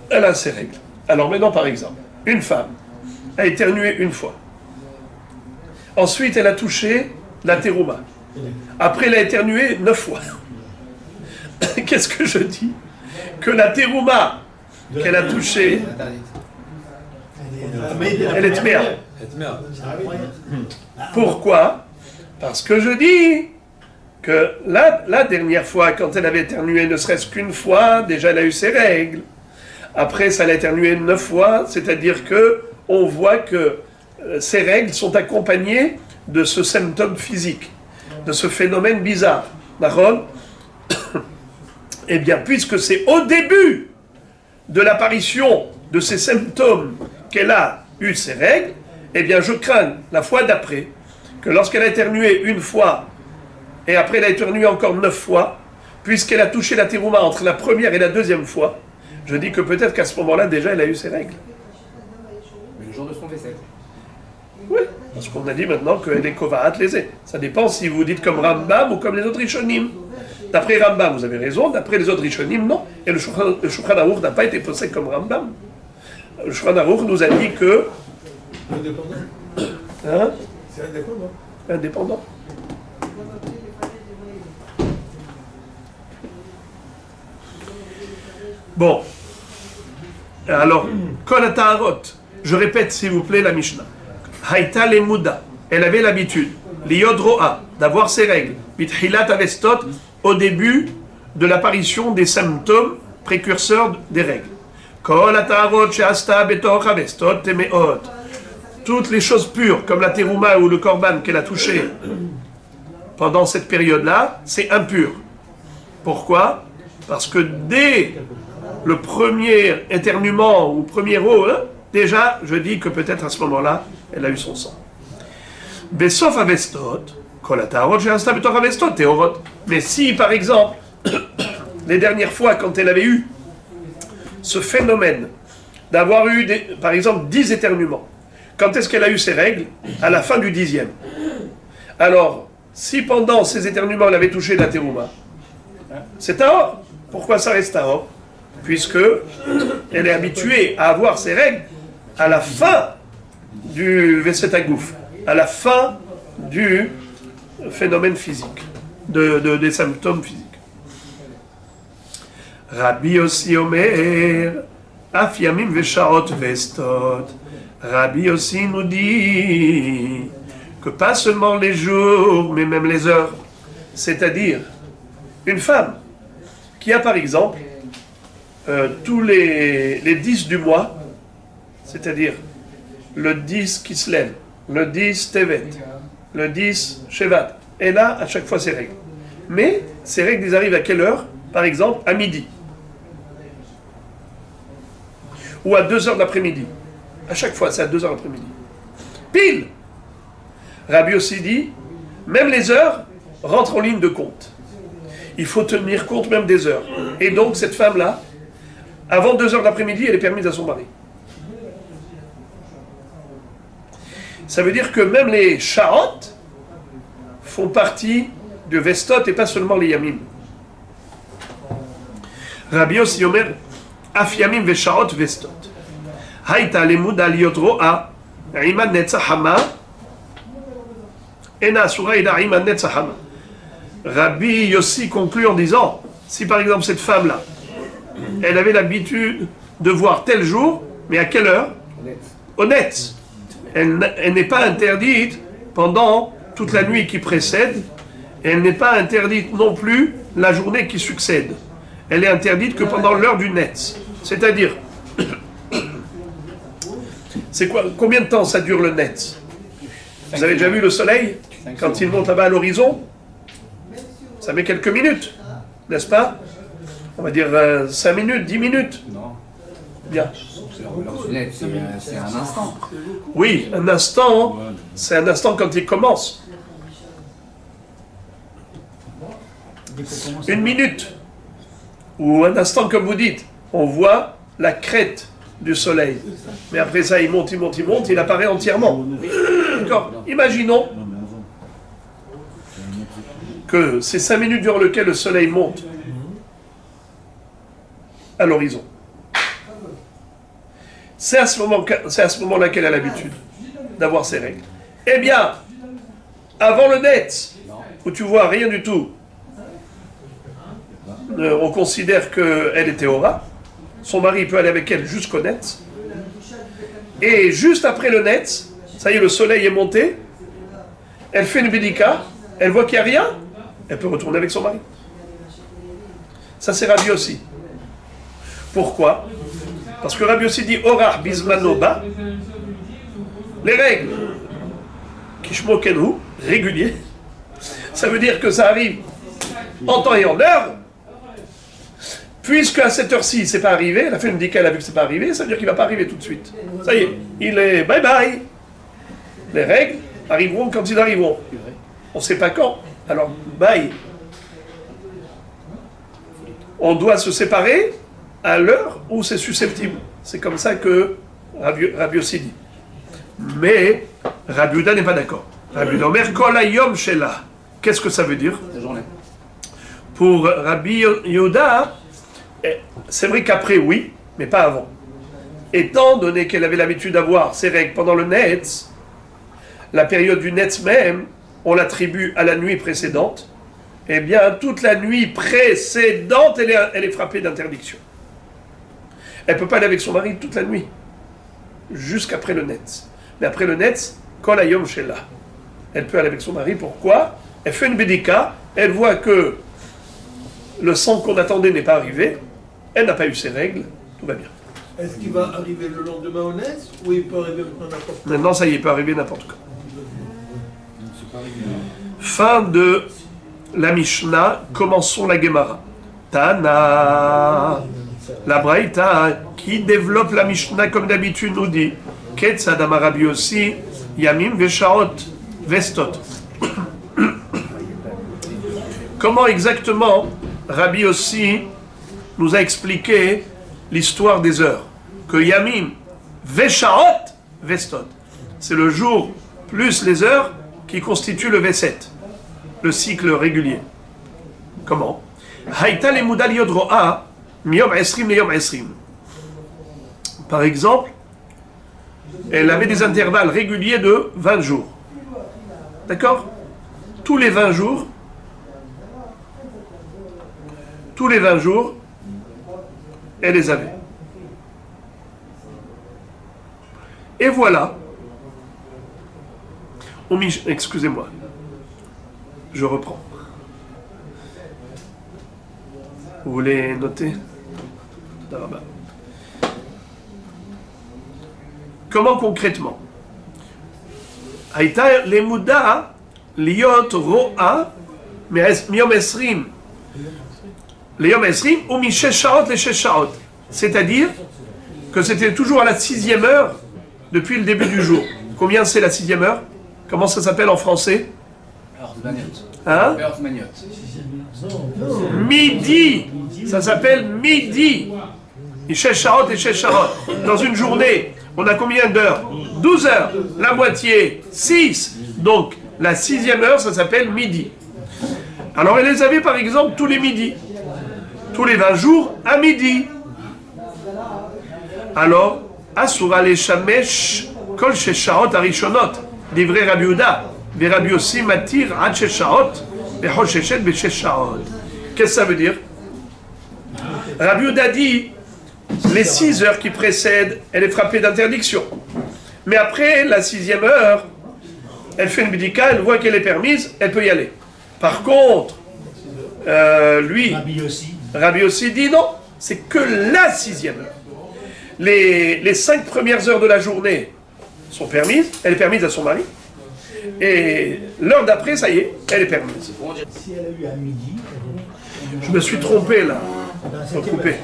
elle a ses règles. Alors maintenant, par exemple, une femme a éternué 1 fois. Ensuite, elle a touché la terouma. Après, elle a éternué 9 fois. Qu'est-ce que je dis? Que la terouma qu'elle a touchée, elle est tméa. Pourquoi? Parce que je dis que la dernière fois, quand elle avait éternué ne serait-ce qu'1 fois, déjà elle a eu ses règles. Après, ça l'a éternué 9 fois, c'est-à-dire que on voit que ces règles sont accompagnées de ce symptôme physique, de ce phénomène bizarre. D'accord? Eh bien, puisque c'est au début de l'apparition de ces symptômes qu'elle a eu ses règles, eh bien, je crains la fois d'après que lorsqu'elle a éternué 1 fois et après elle a éternué encore 9 fois, puisqu'elle a touché la terouma entre la première et la deuxième fois, je dis que peut-être qu'à ce moment-là, déjà, elle a eu ses règles. Mais le jour de son décès. Oui, parce qu'on a dit maintenant qu'elle est kovahat lésée. Ça dépend si vous dites comme Rambam ou comme les autres Rishonim. D'après Rambam, vous avez raison, d'après les autres Rishonim, non. Et le Shulchan Aruch n'a pas été posé comme Rambam. Le Shulchan Aruch nous a dit que... Indépendant. Hein? C'est indépendant. Indépendant. Bon. Alors, Kol HaTaharot, je répète s'il vous plaît la Mishnah. Haïta Lemuda, elle avait l'habitude, Liod Ro'a, d'avoir ses règles, Bitchilat Avestot, au début de l'apparition des symptômes précurseurs des règles. Kol HaTaharot She'asta Betoch Avestot Temeot. Toutes les choses pures, comme la terouma ou le korban qu'elle a touché pendant cette période-là, c'est impur. Pourquoi? Parce que dès le premier éternuement ou premier eau, déjà, je dis que peut-être à ce moment-là, elle a eu son sang. Besof avestot, kolatarot, j'ai installé betor avestot, théorot. Mais si, par exemple, les dernières fois, quand elle avait eu ce phénomène d'avoir eu, par exemple, 10 éternuements, quand est-ce qu'elle a eu ses règles? À la fin du 10e. Alors, si pendant ces éternuements, elle avait touché la terouma, c'est tahor. Pourquoi ça reste tahor? Puisque elle est habituée à avoir ses règles à la fin du Veset Agouf, à la fin du phénomène physique, des symptômes physiques. Rabbi aussi Omer, Af Yamim Veshaot Vestot. Rabbi aussi nous dit que pas seulement les jours, mais même les heures. C'est-à-dire, une femme qui a par exemple tous les 10 du mois, c'est-à-dire le 10 Kislev, le 10 Tevet, le 10 Shevat, elle a à chaque fois ses règles. Mais ces règles, elles arrivent à quelle heure? Par exemple, à midi. Ou à 2 heures de l'après-midi. À chaque fois, c'est à 2 heures de l'après-midi. Pile! Rabbi aussi dit, même les heures rentrent en ligne de compte. Il faut tenir compte même des heures. Et donc, cette femme-là, avant 2 heures de l'après-midi, elle est permise à son mari. Ça veut dire que même les Sha'ot font partie de Vestot et pas seulement les Yamim. Rabbi aussi Omer, Af Yamim Vesha'ot Vestot. Haïta Lemud Aliot Ro'a, Imad Netzahama, Ena Asura Idarim Anet Sahama. Rabbi Yossi conclut en disant, si par exemple cette femme-là, elle avait l'habitude de voir tel jour, mais à quelle heure? Honnête. Elle n'est pas interdite pendant toute la nuit qui précède, et elle n'est pas interdite non plus la journée qui succède. Elle est interdite que pendant l'heure du net. C'est-à-dire, c'est quoi, combien de temps ça dure le net? Vous avez déjà vu le soleil quand il monte là-bas à l'horizon? Ça met quelques minutes, n'est-ce pas? On va dire 5 minutes, 10 minutes. Non. Bien. C'est un instant. Oui, un instant, c'est un instant quand il commence. Une minute, ou un instant comme vous dites, on voit la crête du soleil. Mais après ça, il monte, il monte, il monte, il apparaît entièrement. D'accord. Imaginons que ces 5 minutes durant lesquelles le soleil monte à l'horizon. C'est à ce moment-là qu'elle a l'habitude d'avoir ses règles. Eh bien, avant le net, où tu vois rien du tout, on considère qu'elle était aura. Son mari peut aller avec elle jusqu'au net. Et juste après le net, ça y est, le soleil est monté. Elle fait une bédika, elle voit qu'il n'y a rien, elle peut retourner avec son mari. Ça, c'est Rabbi aussi. Pourquoi? Parce que Rabbi aussi dit Orach Bismanoba, les règles, Kishmokenhu, réguliers, ça veut dire que ça arrive en temps et en heure. Puisque à cette heure-ci, c'est pas arrivé, elle a fait une bédika, elle a vu que c'est pas arrivé, ça veut dire qu'il va pas arriver tout de suite. Ça y est, il est bye bye. Les règles arriveront quand ils arriveront. On ne sait pas quand, alors bye. On doit se séparer à l'heure où c'est susceptible. C'est comme ça que Rabbi aussi dit. Mais Rabbi Yehuda n'est pas d'accord. Rabbi Yehuda Omer Kol Hayom Shela. Qu'est-ce que ça veut dire? La journée. Pour Rabbi Yehuda, c'est vrai qu'après, oui, mais pas avant. Étant donné qu'elle avait l'habitude d'avoir ses règles pendant le Netz, la période du Netz même, on l'attribue à la nuit précédente, eh bien, toute la nuit précédente, elle est frappée d'interdiction. Elle ne peut pas aller avec son mari toute la nuit, jusqu'après le Netz. Mais après le Netz, Kol Hayom Shela. Elle peut aller avec son mari, pourquoi? Elle fait une bédika, elle voit que le sang qu'on attendait n'est pas arrivé, elle n'a pas eu ses règles, tout va bien. Est-ce qu'il va arriver le lendemain au Netz ou il peut arriver n'importe quand? Maintenant, ça y est, il peut arriver n'importe quand. Fin de la Mishnah, commençons la Gemara. Tana, la Braïta, qui développe la Mishnah comme d'habitude nous dit Ketzad Amar Rabbi aussi, Yamim Veshaot Vestot. Comment exactement Rabbi aussi nous a expliqué l'histoire des heures? Que Yamim Veshaot Vestot. C'est le jour plus les heures qui constituent le V7, le cycle régulier. Comment? Haïta le mudal yodroa miyom esrim le yom esrim. Par exemple, elle avait des intervalles réguliers de 20 jours. D'accord? Tous les 20 jours, elle les avait. Et voilà. Excusez-moi. Je reprends. Vous voulez noter? Comment concrètement? Haïta lemuda liot ro'a miyom esrim leyom esrim ou mi shesh shaot le shesh shaot. C'est-à-dire que c'était toujours à la 6e heure depuis le début du jour. Combien c'est la 6e heure? Comment ça s'appelle en français? Heure de maniotte. Hein? Heure de maniotte. Midi. Ça s'appelle midi. Et shesh shaot et shesh shaot. Dans une journée, on a combien d'heures? 12 heures. La moitié, 6. Donc, la 6e heure, ça s'appelle midi. Alors, elle les avait par exemple tous les midis. Tous les 20 jours, à midi. Alors, Asura le shamesh kol shesh shaot arishonot. Divrei Rabbi Yehuda. Rabbi Yossi matir ad sheshaot, bechosheshet besheshaot. Qu'est-ce que ça veut dire? Rabbi Yehuda dit, les 6 heures qui précèdent, elle est frappée d'interdiction. Mais après la 6e heure, elle fait une bidika, elle voit qu'elle est permise, elle peut y aller. Par contre, lui, Rabbi Yossi dit non, c'est que la 6e heure. Les 5 premières heures de la journée sont permises, elle est permise à son mari. Et l'heure d'après, ça y est, elle est permise. Si elle a eu à midi, Je me suis trompé là. Faut couper.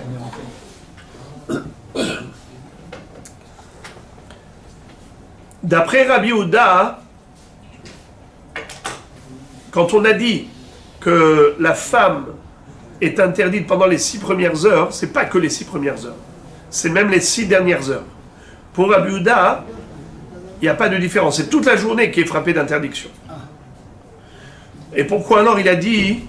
D'après Rabbi Yehuda, quand on a dit que la femme est interdite pendant les 6 premières heures, c'est pas que les 6 premières heures, c'est même les 6 dernières heures. Pour Rabbi Yehuda, il n'y a pas de différence, c'est toute la journée qui est frappée d'interdiction. Et pourquoi alors il a dit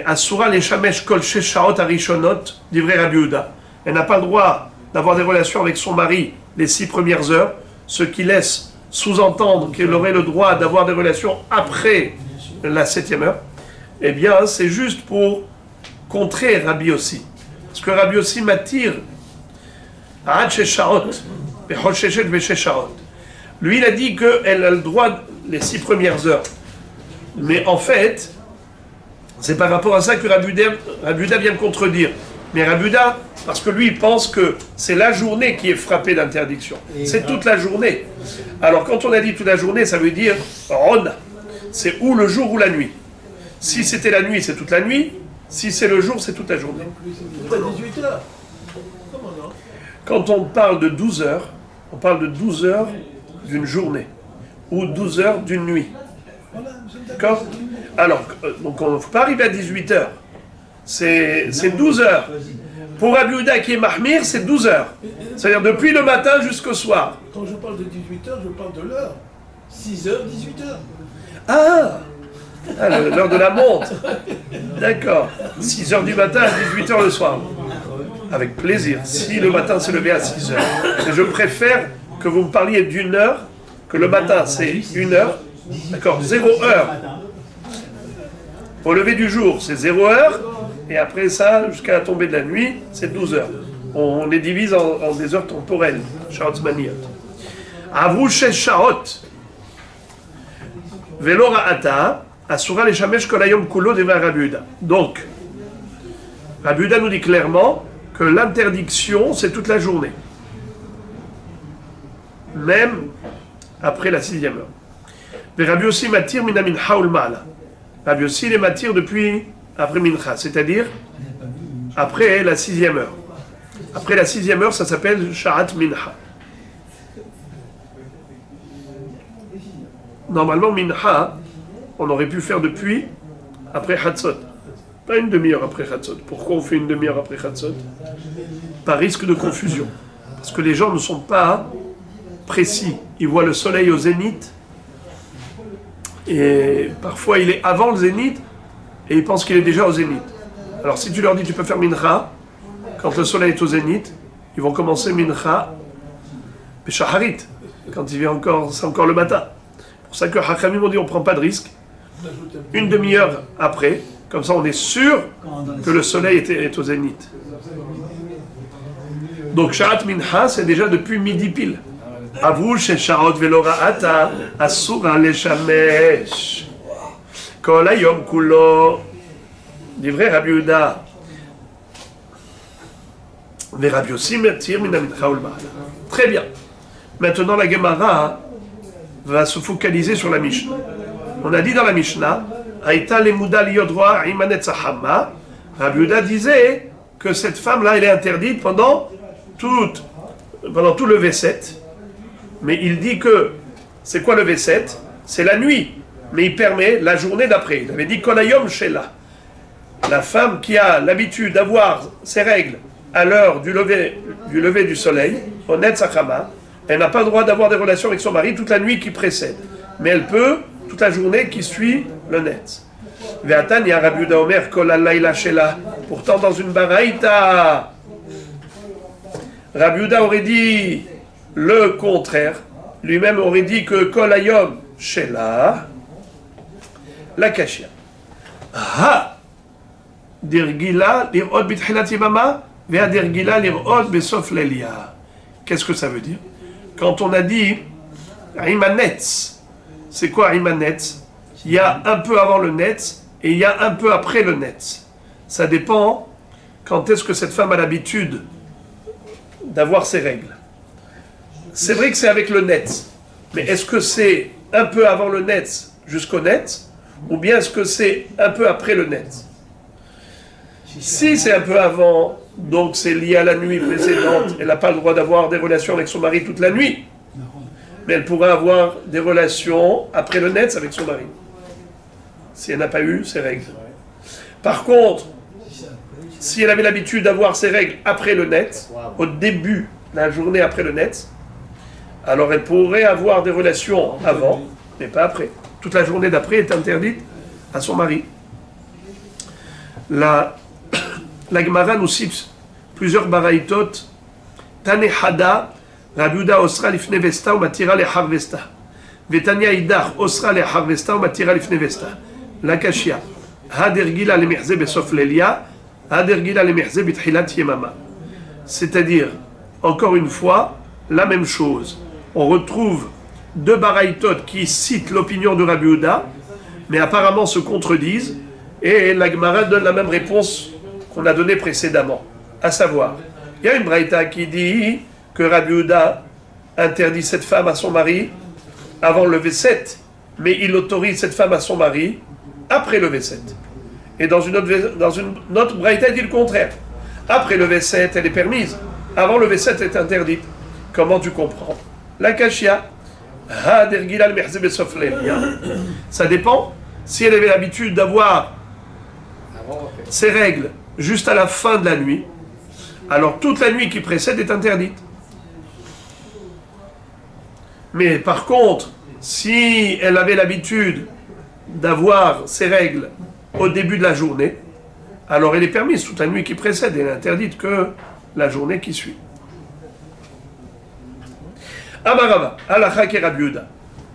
Asura les shamesh kol sheshaot arishonot d'ivrei Rabbi Yehuda. Elle n'a pas le droit d'avoir des relations avec son mari les 6 premières heures, ce qui laisse sous-entendre qu'elle aurait le droit d'avoir des relations après la 7e heure. Eh bien, c'est juste pour contrer Rabbi Yossi. Parce que Rabbi Yossi m'attire à Ad Sheshaot, Bechol Sheshet Besheshaot. Lui, il a dit qu'elle a le droit les 6 premières heures. Mais en fait, c'est par rapport à ça que Rabbi Yehuda vient me contredire. Mais Rabbi Yehuda, parce que lui, il pense que c'est la journée qui est frappée d'interdiction. C'est toute la journée. Alors, quand on a dit toute la journée, ça veut dire Rona. C'est ou le jour ou la nuit. Si c'était la nuit, c'est toute la nuit. Si c'est le jour, c'est toute la journée. C'est pas 18 heures. Comment non? Quand on parle de 12 heures, on parle de 12 heures d'une journée. Ou 12 heures d'une nuit. D'accord? Alors, donc on ne faut pas arriver à 18 heures. C'est 12 heures. Pour Rabbi Yehuda qui est Mahmir, c'est 12 heures. C'est-à-dire depuis le matin jusqu'au soir. Quand je parle de 18 heures, je parle de l'heure. 6 heures, 18 heures. Ah, l'heure de la montre. D'accord. 6 heures du matin à 18 heures le soir. Avec plaisir. Si le matin s'est levé à 6 heures. Mais je préfère que vous me parliez d'une heure, que le matin c'est 1 heure. D'accord, 0 heure. Au lever du jour, c'est 0 heure. Et après ça, jusqu'à la tombée de la nuit, c'est 12 heures. On les divise en des heures temporelles. Shaot zmaniyot. Avru shesh shaot. Velo ra'ata. Asura les shamesh kol hayom kulo deva Rabbi Yehuda. Donc, Rabbi Yehuda nous dit clairement que l'interdiction, c'est toute la journée. Même après la 6e heure. Mais Rabbi Yossi matir mina mincha ul ma'ala. Rabbi Yossi les matir depuis après mincha, c'est-à-dire après la 6e heure. Après la 6e heure, ça s'appelle sha'at mincha. Normalement, mincha, on aurait pu faire depuis après Hatzot. Pas une demi-heure après Hatzot. Pourquoi on fait une demi-heure après Hatzot? Par risque de confusion. Parce que les gens ne sont pas précis. Ils voient le soleil au zénith. Et parfois, il est avant le zénith. Et ils pensent qu'il est déjà au zénith. Alors, si tu leur dis tu peux faire mincha, quand le soleil est au zénith, ils vont commencer mincha, peshaharit, quand il vient encore, c'est encore le matin. C'est pour ça que Hachamim ont dit on ne prend pas de risque. Une demi-heure après, comme ça on est sûr que le soleil est au zénith. Donc Sha'at Mincha, c'est déjà depuis midi pile. Avou sheshaot velo ra'ata asura leshamesh kol hayom kulo divrei Rabbi Yehuda ve Rabbi Yossi matir mina mincha ul ma'ala. Très bien. Maintenant la Gemara va se focaliser sur la Mishnah. On a dit dans la Mishnah, Aïta lemuda liyodroa imanet sahama. Rabbi Yehuda disait que cette femme-là, elle est interdite pendant tout le V7. Mais il dit que, c'est quoi le V7? C'est la nuit. Mais il permet la journée d'après. Il avait dit Kolayom Shela. La femme qui a l'habitude d'avoir ses règles à l'heure du lever du soleil, au Netzachama, elle n'a pas le droit d'avoir des relations avec son mari toute la nuit qui précède. Mais elle peut toute la journée qui suit le Netz. Ve'atan ya Rabbi Yehuda Omer Kol halayla Shela. Pourtant, dans une baraïta, Rabbi Yehuda aurait dit le contraire. Lui-même aurait dit que Kol hayom Shela, la kashia. Ha dirgila lirot bitchilat yemama, vea dirgila lirot besof lelia. Qu'est-ce que ça veut dire? Quand on a dit Imanetz, c'est quoi Imanetz? Il y a un peu avant le Netz et il y a un peu après le Netz. Ça dépend quand est-ce que cette femme a l'habitude d'avoir ses règles. C'est vrai que c'est avec le Netz, mais est-ce que c'est un peu avant le Netz jusqu'au Netz ou bien est-ce que c'est un peu après le Netz? Si c'est un peu avant, donc c'est lié à la nuit précédente, elle n'a pas le droit d'avoir des relations avec son mari toute la nuit. Mais elle pourra avoir des relations après le Netz avec son mari. Si elle n'a pas eu ses règles. Par contre, si elle avait l'habitude d'avoir ses règles après le Netz, au début de la journée après le Netz, alors elle pourrait avoir des relations avant, mais pas après. Toute la journée d'après est interdite à son mari. La Gemara nous cite plusieurs baraïtot. Tane Hada, Rabbi Yehuda osra lifne vesta ou matira lechar vesta. Vetania idach osra lechar vesta ou matira lifne vesta. La kashia. Hadergila lemechze besof lelia, hadergila lemechze bitchilat yemama. C'est-à-dire, encore une fois, la même chose. On retrouve deux baraïtot qui citent l'opinion de Rabbi Yehuda, mais apparemment se contredisent, et la Gemara donne la même réponse qu'on a donnée précédemment. À savoir, il y a une braïta qui dit que Rabbi Yehuda interdit cette femme à son mari avant le V7, mais il autorise cette femme à son mari après le V7. Et dans une autre braïta, il dit le contraire. Après le V7, elle est permise. Avant le V7, elle est interdite. Comment tu comprends? La kashia. Ça dépend. Si elle avait l'habitude d'avoir ses règles juste à la fin de la nuit, alors toute la nuit qui précède est interdite. Mais par contre, si elle avait l'habitude d'avoir ses règles au début de la journée, alors elle est permise toute la nuit qui précède, elle est interdite que la journée qui suit. Amarava, Alacha et Rabbi Yehuda.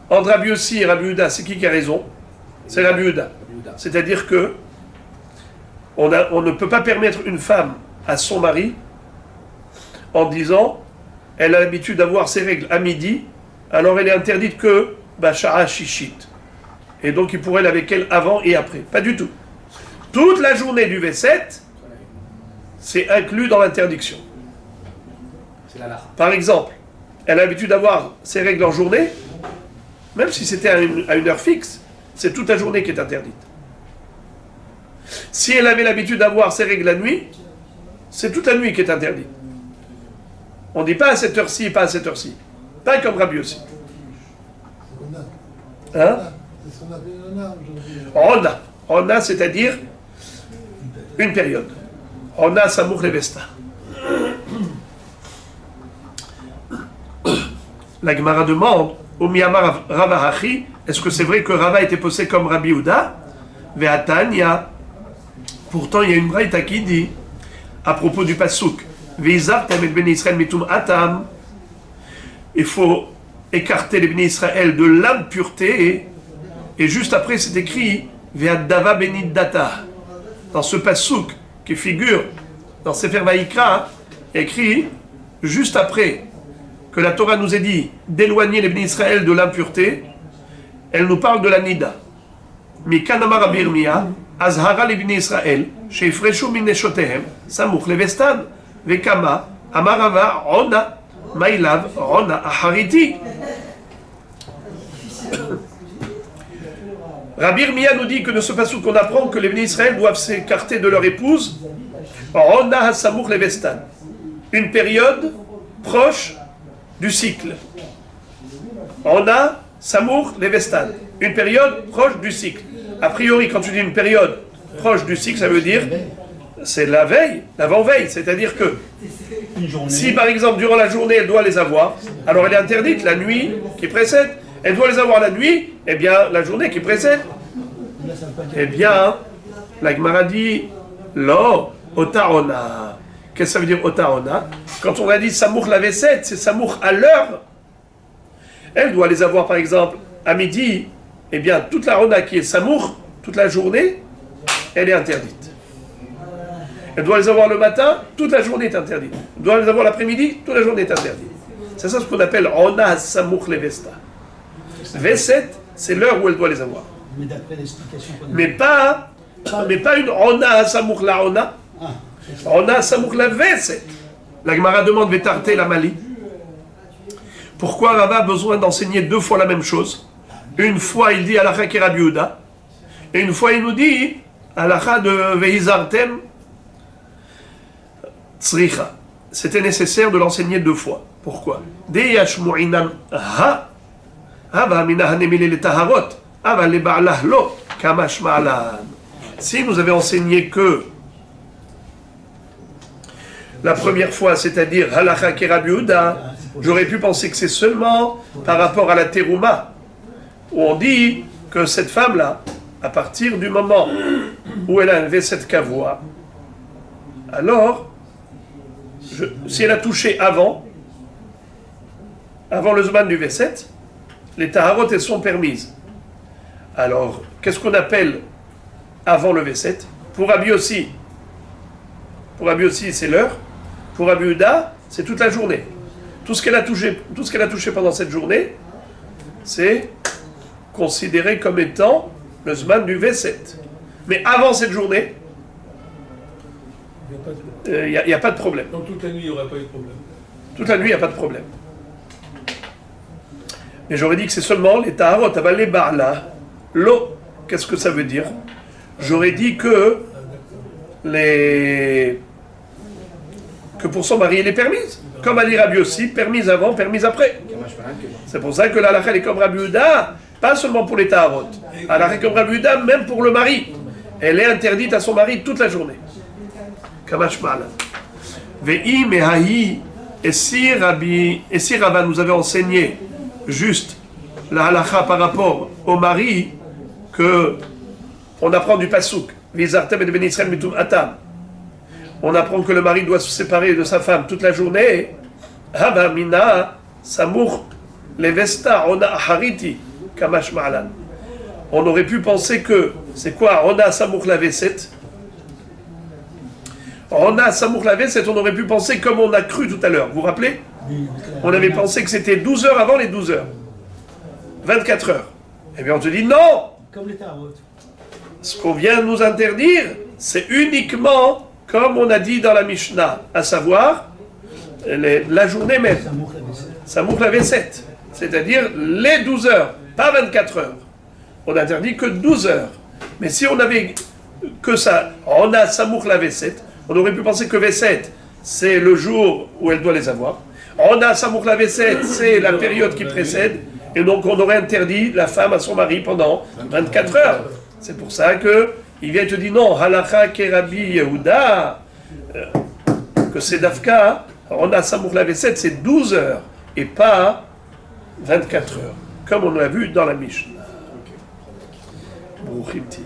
Entre Rabbi Yossi et Rabbi Yehuda, c'est qui a raison? C'est Rabbi Yehuda. C'est-à-dire que on ne peut pas permettre une femme à son mari en disant elle a l'habitude d'avoir ses règles à midi, alors elle est interdite que Bashara Shishit. Et donc il pourrait aller avec elle avant et après. Pas du tout. Toute la journée du V7, c'est inclus dans l'interdiction. Par exemple, elle a l'habitude d'avoir ses règles en journée, même si c'était à une heure fixe, c'est toute la journée qui est interdite. Si elle avait l'habitude d'avoir ses règles la nuit, c'est toute la nuit qui est interdite. On ne dit pas à cette heure-ci et pas à cette heure-ci. Pas comme Rabbi aussi. Hein? On a, c'est-à-dire une période. On a Samour Levesta. La Gemara demande au Miyama Rava Hachi, est-ce que c'est vrai que Rava était posé comme Rabbi Yehuda? Ve'atanya. Pourtant, il y a une braïta qui dit, à propos du pasuk, Ve'izartem et Bnei Israël mitum atam, il faut écarter les Bnei Israël de l'impureté, et juste après c'est écrit, Ve'adava beniddata. Dans ce pasuk qui figure dans Sefer Vayikra, écrit, juste après que la Torah nous ait dit d'éloigner les Bnei Israël de l'impureté, elle nous parle de la nida. Mikanama Rabbi Yirmiyah, Azhara les Bnei Israël, sheifreshu min neshotehem, samuch levestan, vekama, amarava, rona, mailav, rona, achariti. Rabbi Yirmiyah nous dit que de ce passage qu'on apprend que les Bnei Israël doivent s'écarter de leur épouse, rona, samuch levestan, une période proche du cycle. Rona, samuch levestan, une période proche du cycle. A priori, quand tu dis une période proche du cycle, ça veut dire c'est la veille, l'avant-veille. C'est-à-dire que si par exemple durant la journée elle doit les avoir, alors elle est interdite la nuit qui précède. Elle doit les avoir la nuit, eh bien la journée qui précède. Eh bien, la Gemara dit lo otaona. Qu'est-ce que ça veut dire otaona? Quand on a dit samour la V7, c'est samour à l'heure. Elle doit les avoir par exemple à midi, eh bien, toute la Ona qui est Samour, toute la journée, elle est interdite. Elle doit les avoir le matin, toute la journée est interdite. Elle doit les avoir l'après-midi, toute la journée est interdite. C'est ça ce qu'on appelle Ona Samour Levesta. V7, c'est l'heure où elle doit les avoir. Mais d'après l'explication qu'on a Mais pas une Ona Samour la Ona. Ona Samour la V7. La Gemara demande Vetarte la Mali. Pourquoi Rava a besoin d'enseigner deux fois la même chose? Une fois il dit Alacha ki Rabbi Yehuda, et une fois il nous dit Alacha de Veizartem Tzricha. C'était nécessaire de l'enseigner deux fois. Pourquoi? Deyashmu'inan ha hava mina hanemile le taharot hava le ba'lah lo kamash ma'alan. Si nous avions enseigné que la première fois, c'est-à-dire Halacha ki Rabbi Yehuda, j'aurais pu penser que c'est seulement par rapport à la terouma, où on dit que cette femme-là, à partir du moment où elle a enlevé cette kavoua, alors, si elle a touché avant le Zman du V7, les taharot, elles sont permises. Alors, qu'est-ce qu'on appelle avant le V7? Pour Rabbi aussi, c'est l'heure. Pour Rabbi Yehuda, c'est toute la journée. Tout ce qu'elle a touché pendant cette journée, c'est considéré comme étant le Zman du V7. Mais avant cette journée, il n'y a pas de problème. Donc toute la nuit, il n'y aurait pas eu de problème. Toute la nuit, il n'y a pas de problème. Mais j'aurais dit que c'est seulement les taharot, avalé barla, l'eau. Qu'est-ce que ça veut dire? J'aurais dit que pour son mari, elle est permise. Comme Ali Rabbi aussi, permise avant, permise après. C'est pour ça que la halakha est comme Rabbi Yehuda, pas seulement pour les taharot. La halakha est comme Rabbi Yehuda, même pour le mari. Elle est interdite à son mari toute la journée. Kamash ma'alan. Ve'i mehahi, et si Rava nous avait enseigné juste la halakha par rapport au mari, que on apprend du pasuk, Vizartem et Bnei Israël mitum atam. On apprend que le mari doit se séparer de sa femme toute la journée. Haba mina samour levesta ona hariti kamash ma'alan. On aurait pu penser que c'est quoi ona samour la V7? Ona samour la V7, on aurait pu penser comme on a cru tout à l'heure. Vous vous rappelez? On avait pensé que c'était 12 heures avant les 12 heures. 24 heures. Eh bien on te dit non. Comme les tarots. Ce qu'on vient de nous interdire, c'est uniquement comme on a dit dans la Mishnah, à savoir la journée même. Samour la V7, c'est-à-dire les 12 heures, pas 24 heures. On interdit que 12 heures. Mais si on avait que ça, on a Samour la V7, on aurait pu penser que V7, c'est le jour où elle doit les avoir. On a Samour la V7, c'est la période qui précède, et donc on aurait interdit la femme à son mari pendant 24 heures. C'est pour ça que il vient te dire non, Halacha ke Rabbi Yehuda, que c'est Dafka, on a Samour la V7, c'est 12 heures, et pas 24 heures, comme on l'a vu dans la Mishnah. Bruchim Ti.